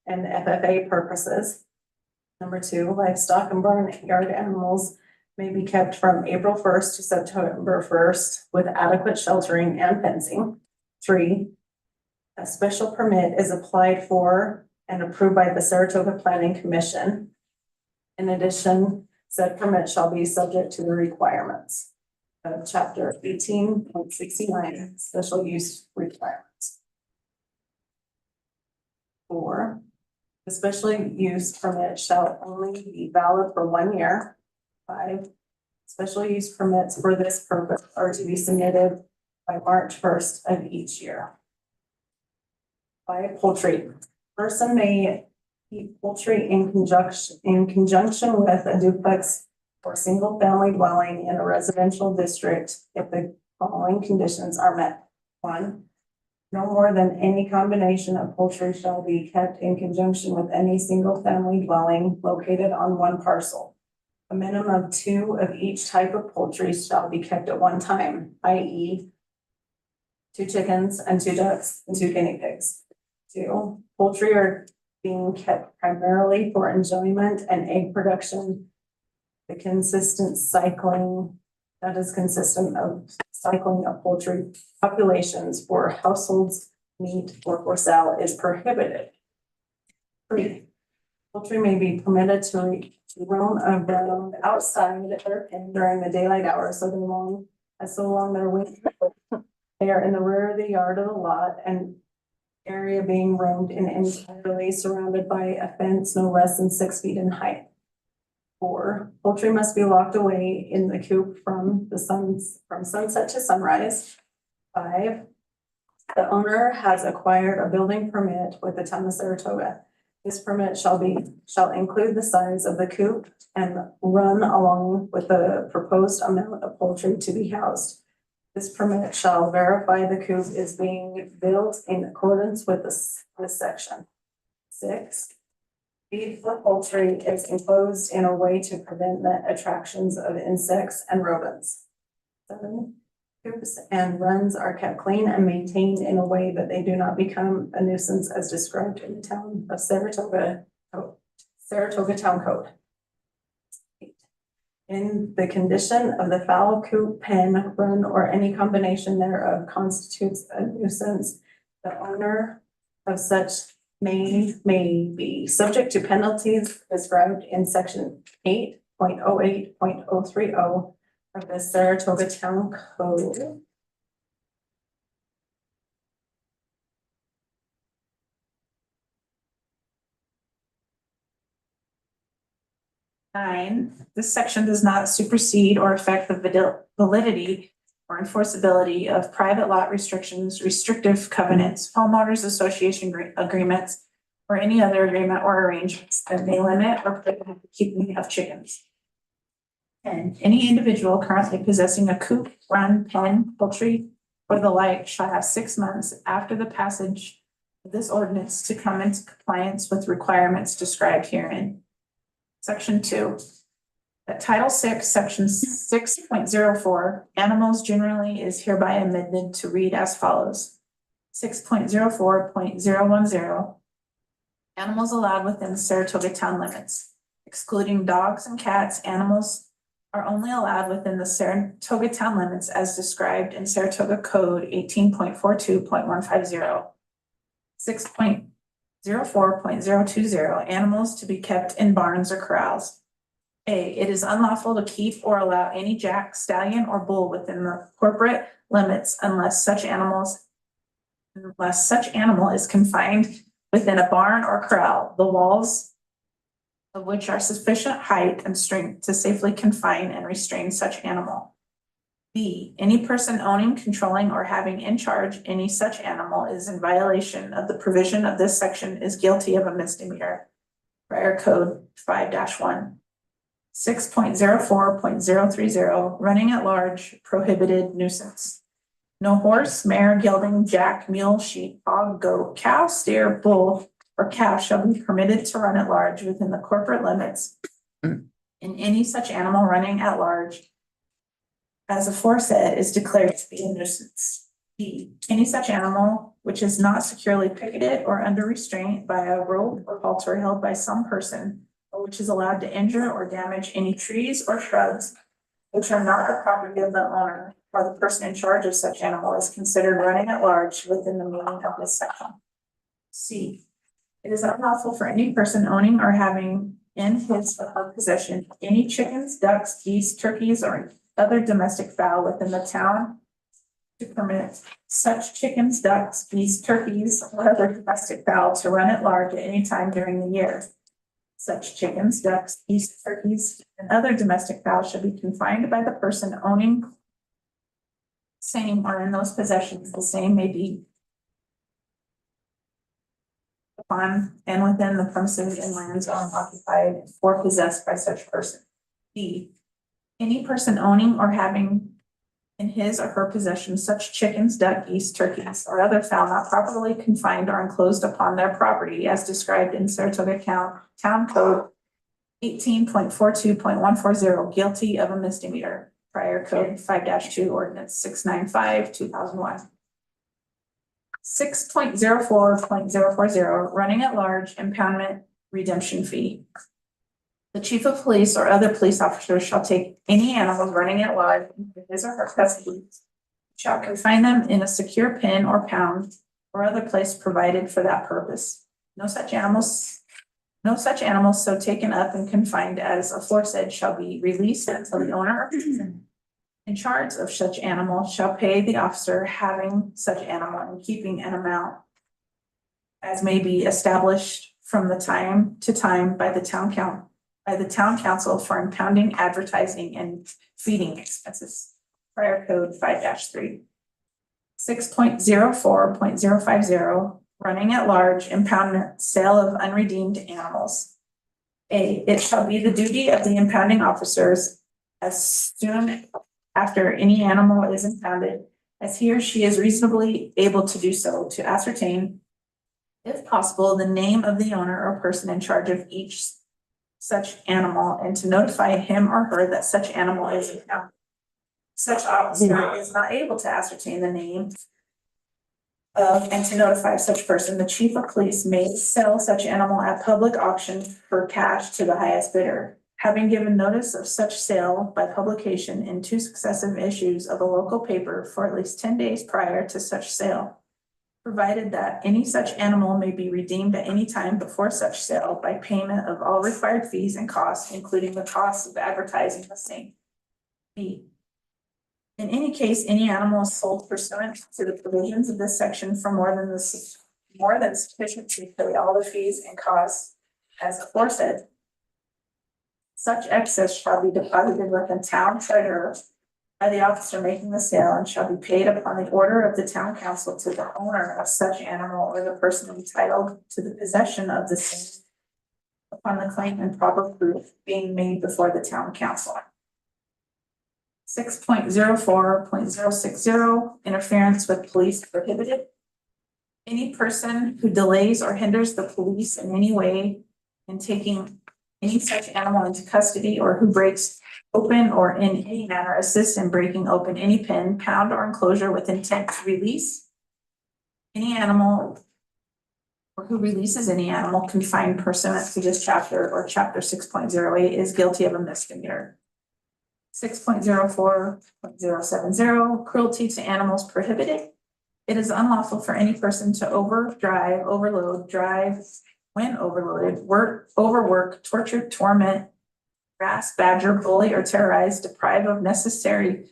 and FFA purposes. Number 2, livestock and barnyard animals may be kept from April 1st to September 1st with adequate sheltering and fencing. 3, a special permit is applied for and approved by the Saratoga Planning Commission. In addition, said permit shall be subject to the requirements of Chapter 18.69, special use requirements. 4, the special use permit shall only be valid for 1 year. 5, special use permits for this purpose are to be submitted by March 1st of each year. 5, poultry. Person may keep poultry in conjunction with a duplex or single family dwelling in a residential district if the following conditions are met. 1, no more than any combination of poultry shall be kept in conjunction with any single family dwelling located on one parcel. A minimum of 2 of each type of poultry shall be kept at one time, i.e. 2 chickens and 2 ducks and 2 guinea pigs. 2, poultry are being kept primarily for enjoyment and egg production. The consistent cycling that is consistent of cycling of poultry populations for households, meat, or for sale is prohibited. 3, poultry may be permitted to roam around outside their pen during the daylight hours, so long they're with. They are in the rear of the yard of the lot and area being roamed and entirely surrounded by a fence no less than 6 feet in height. 4, poultry must be locked away in the coop from sunset to sunrise. 5, the owner has acquired a building permit with the town of Saratoga. This permit shall include the size of the coop and run along with the proposed amount of poultry to be housed. This permit shall verify the coop is being built in accordance with this section. 6, feed for poultry is enclosed in a way to prevent the attractions of insects and rodents. 7, coops and runs are kept clean and maintained in a way that they do not become a nuisance as described in the town of Saratoga Town Code. 8, in the condition of the fowl coop, pen, run, or any combination thereof constitutes a nuisance, the owner of such may be subject to penalties described in section 8.08.030 of the Saratoga Town Code. This section does not supersede or affect the validity or enforceability of private lot restrictions, restrictive covenants, homeowners association agreements, or any other agreement or arrangements that may limit or prohibit the keeping of chickens. And any individual currently possessing a coop, run, pen, poultry, or the like shall have 6 months after the passage of this ordinance to come into compliance with requirements described herein. Section 2. That Title 6, Section 6.04, animals generally is hereby amended to read as follows. 6.04.010, animals allowed within the Saratoga town limits, excluding dogs and cats. Animals are only allowed within the Saratoga town limits as described in Saratoga Code 18.42.150. 6.04.020, animals to be kept in barns or corrals. A, it is unlawful to keep or allow any jack, stallion, or bull within the corporate limits unless such animal is confined within a barn or corral, the walls of which are sufficient height and strength to safely confine and restrain such animal. B, any person owning, controlling, or having in charge any such animal is in violation of the provision of this section is guilty of a misdemeanor. Prior Code 5-1. 6.04.030, running at large, prohibited nuisance. No horse, mare, gelding, jack, mule, sheep, hog, goat, cow, steer, bull, or calf shall be permitted to run at large within the corporate limits. In any such animal running at large as aforesaid is declared to be a nuisance. B, any such animal which is not securely picketed or under restraint by a rope or halter held by some person, or which is allowed to injure or damage any trees or shrubs which are not the property of the owner or the person in charge of such animal is considered running at large within the meaning of this section. C, it is unlawful for any person owning or having in his or her possession any chickens, ducks, geese, turkeys, or other domestic fowl within the town to permit such chickens, ducks, geese, turkeys, or other domestic fowl to run at large at any time during the year. Such chickens, ducks, geese, turkeys, and other domestic fowl shall be confined by the person owning same or in those possessions. The same may be upon and within the premises and lands owned, occupied, or possessed by such person. B, any person owning or having in his or her possession such chickens, duck, geese, turkeys, or other fowl not properly confined or enclosed upon their property as described in Saratoga Town Code 18.42.140, guilty of a misdemeanor. Prior Code 5-2, Ordinance 695/2001. 6.04.040, running at large, impoundment, redemption fee. The chief of police or other police officers shall take any animal running at large into his or her custody, shall confine them in a secure pen or pound or other place provided for that purpose. No such animals so taken up and confined as aforesaid shall be released until the owner in charge of such animal shall pay the officer having such animal and keeping an amount as may be established from the time to time by the town council for impounding, advertising, and feeding expenses. Prior Code 5-3. 6.04.050, running at large, impoundment, sale of unredeemed animals. A, it shall be the duty of the impounding officers as soon after any animal is impounded, as he or she is reasonably able to do so, to ascertain, if possible, the name of the owner or person in charge of each such animal and to notify him or her that such animal is impounded. Such officer is not able to ascertain the name of and to notify such person, the chief of police may sell such animal at public auction for cash to the highest bidder. having given notice of such sale by publication in 2 successive issues of a local paper for at least 10 days prior to such sale. Provided that any such animal may be redeemed at any time before such sale by payment of all required fees and costs, including the costs of advertising the same. B. In any case, any animal is sold pursuant to the provisions of this section for more than sufficient to pay all the fees and costs as aforesaid. Such excess shall be deposited with the town treasurer by the officer making the sale and shall be paid upon the order of the town council to the owner of such animal or the person entitled to the possession of the same upon the claim and proper proof being made before the town council. 6.04.060 interference with police prohibited. Any person who delays or hinders the police in any way in taking any such animal into custody or who breaks open or in any manner assists in breaking open any pen, pound, or enclosure with intent to release any animal or who releases any animal confined pursuant to this chapter or chapter 6.08 is guilty of a misdemeanor. 6.04.070 cruelty to animals prohibited. It is unlawful for any person to overdrive, overload, drive when overloaded, overwork, torture, torment, harass, badger, bully, or terrorize, deprive of necessary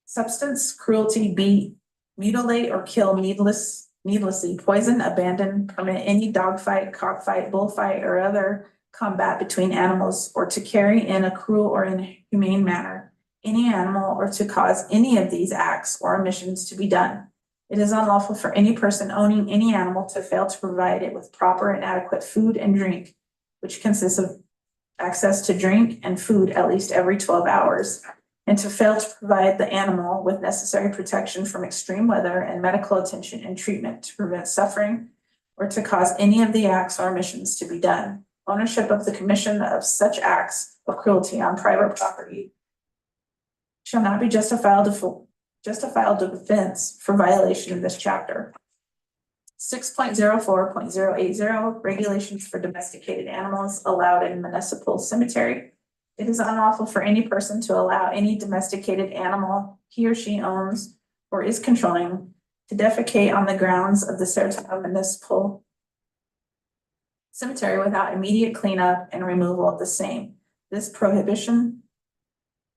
substance, cruelty, beat, mutilate, or kill needlessly, poison, abandon, permit any dogfight, cockfight, bullfight, or other combat between animals, or to carry in a cruel or inhumane manner any animal, or to cause any of these acts or omissions to be done. It is unlawful for any person owning any animal to fail to provide it with proper and adequate food and drink, which consists of access to drink and food at least every 12 hours, and to fail to provide the animal with necessary protection from extreme weather and medical attention and treatment to prevent suffering or to cause any of the acts or omissions to be done. Ownership of the commission of such acts of cruelty on private property shall not be justifiable defense for violation of this chapter. 6.04.080 regulations for domesticated animals allowed in municipal cemetery. It is unlawful for any person to allow any domesticated animal he or she owns or is controlling to defecate on the grounds of the Saratoga Municipal Cemetery without immediate cleanup and removal of the same. This prohibition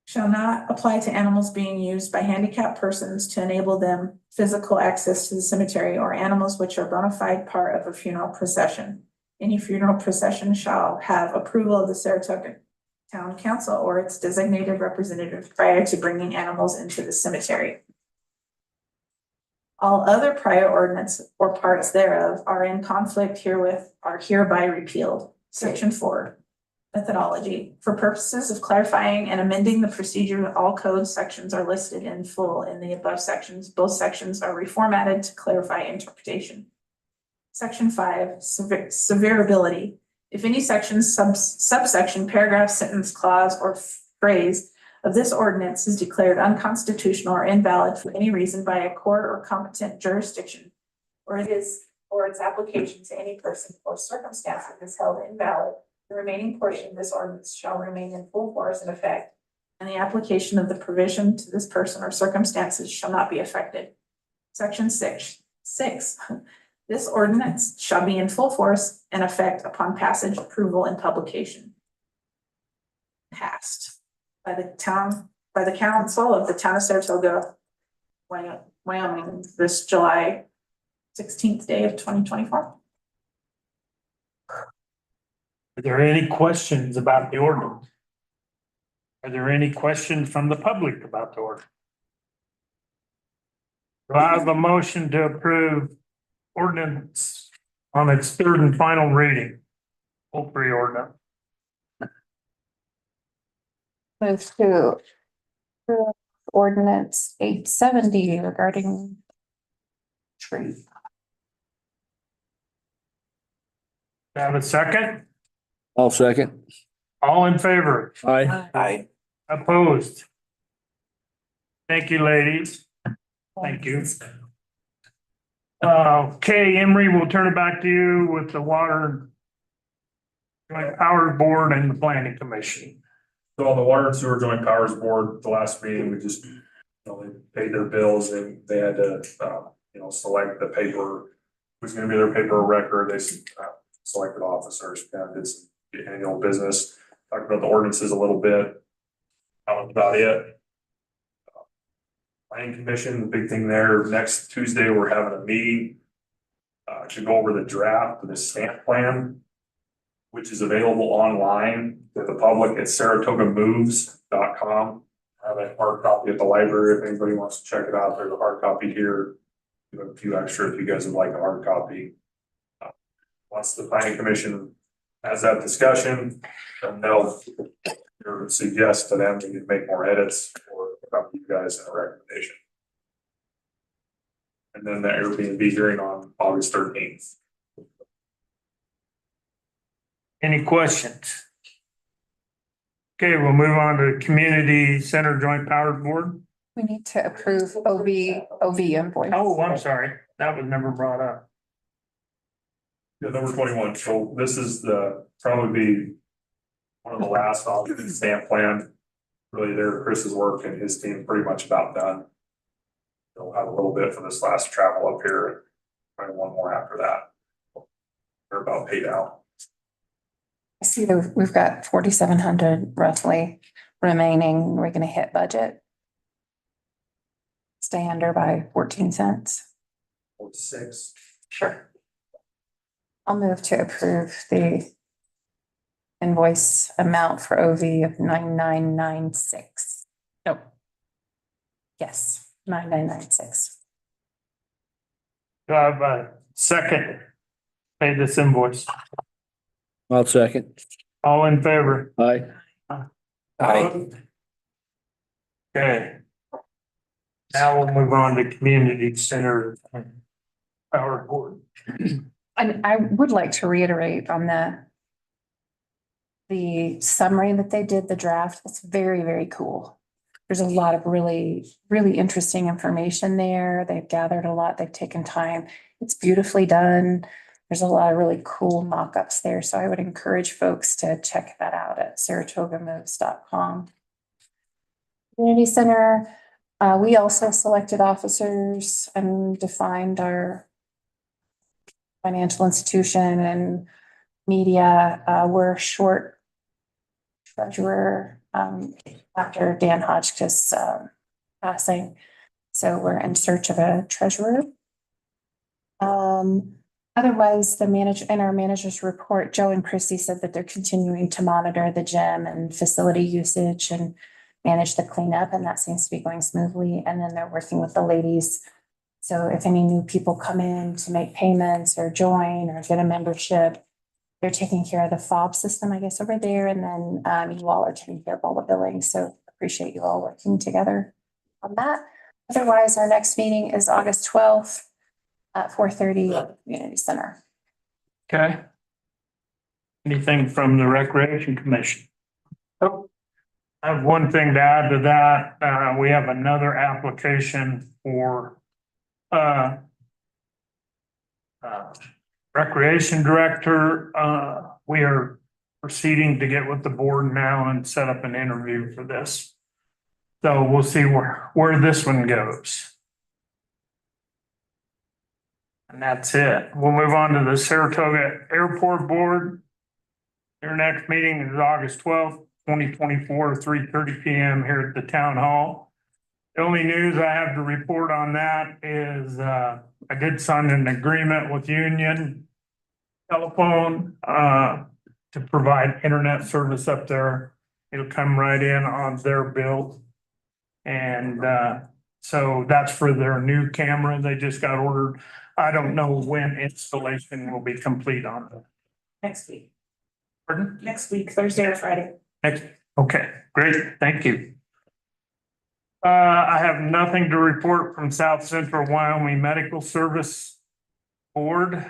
shall not apply to animals being used by handicapped persons to enable them physical access to the cemetery or animals which are bona fide part of a funeral procession. Any funeral procession shall have approval of the Saratoga Town Council or its designated representative prior to bringing animals into the cemetery. All other prior ordinance or parts thereof are in conflict herewith are hereby repealed. Section 4. Methodology. For purposes of clarifying and amending the procedure, all code sections are listed in full in the above sections. Both sections are reformatted to clarify interpretation. Section 5, severability. If any section, subsection, paragraph, sentence, clause, or phrase of this ordinance is declared unconstitutional or invalid for any reason by a court or competent jurisdiction, or its application to any person or circumstance is held invalid, the remaining portion of this ordinance shall remain in full force and effect, and the application of the provision to this person or circumstances shall not be affected. Section 6. This ordinance shall be in full force and effect upon passage, approval, and publication. Passed by the council of the town of Saratoga, Wyoming, this July 16th day of 2024. Are there any questions about the ordinance? Are there any questions from the public about the ordinance? Do I have a motion to approve ordinance on its third and final reading? Poultry ordinance. Move to approve ordinance 870 regarding tree. Have a second? I'll second. All in favor? Aye. Aye. Opposed? Thank you, ladies. Thank you. Okay, Emery, we'll turn it back to you with the water Joint Powers Board and the Planning Commission. So on the Water and Sewer Joint Powers Board, the last meeting, we just, they paid their bills and they had to, select the paper. Who's gonna be their paper of record, they selected officers, kind of did some annual business, talked about the ordinances a little bit. That was about it. Planning Commission, the big thing there, next Tuesday, we're having a meeting to go over the draft of the stamp plan, which is available online to the public at saratogamoves.com. I have a hard copy at the library if anybody wants to check it out. There's a hard copy here. We have a few extra if you guys would like a hard copy. Once the Planning Commission has that discussion, then they'll suggest to them we can make more edits or come to you guys in a recommendation. And then the Airbnb hearing on August 13th. Any questions? Okay, we'll move on to Community Center Joint Powers Board. We need to approve OV invoice. Oh, I'm sorry, that was never brought up. Yeah, number 21. So this is probably be one of the last off the stamp plan. Really there, Chris's work and his team pretty much about done. They'll have a little bit for this last travel up here and probably one more after that. They're about paid out. I see that we've got 4,700 roughly remaining. We're gonna hit budget. Stay under by 14 cents. 6. Sure. I'll move to approve the invoice amount for OV of 9996. Nope. Yes, 9996. Do I have a second? Pay this invoice. I'll second. All in favor? Aye. Aye. Okay. Now we'll move on to Community Center Power Board. And I would like to reiterate on the summary that they did, the draft. It's very, very cool. There's a lot of really, really interesting information there. They've gathered a lot. They've taken time. It's beautifully done. There's a lot of really cool mock-ups there. So I would encourage folks to check that out at saratogamoves.com. Community Center, we also selected officers and defined our financial institution and media. We're short treasurer after Dan Hotchkiss passing. So we're in search of a treasurer. Otherwise, in our manager's report, Joe and Chrissy said that they're continuing to monitor the gym and facility usage and manage the cleanup, and that seems to be going smoothly. And then they're working with the ladies. So if any new people come in to make payments or join or get a membership, they're taking care of the fob system, I guess, over there. And then you all are taking care of all the billing. So appreciate you all working together on that. Otherwise, our next meeting is August 12th. At 4:30 at the Community Center. Okay. Anything from the Recreation Commission? Oh, I have one thing to add to that. We have another application for Recreation Director. We are proceeding to get with the board now and set up an interview for this. So we'll see where this one goes. And that's it. We'll move on to the Saratoga Airport Board. Your next meeting is August 12th, 2024, 3:30 p.m. here at the Town Hall. The only news I have to report on that is I did sign an agreement with Union Telephone to provide internet service up there. It'll come right in on their bill. And so that's for their new camera they just got ordered. I don't know when installation will be complete on it. Next week. Pardon? Next week, Thursday or Friday. Okay, great, thank you. I have nothing to report from South Central Wyoming Medical Service Board.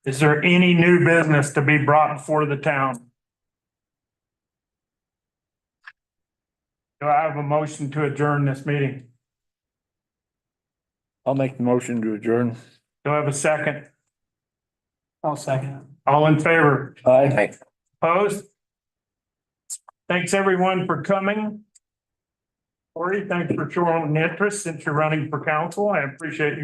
Is there any new business to be brought before the town? Do I have a motion to adjourn this meeting? I'll make the motion to adjourn. Do I have a second? I'll second. All in favor? Aye. Opposed? Thanks, everyone, for coming. Cory, thanks for showing an interest since you're running for council. I appreciate you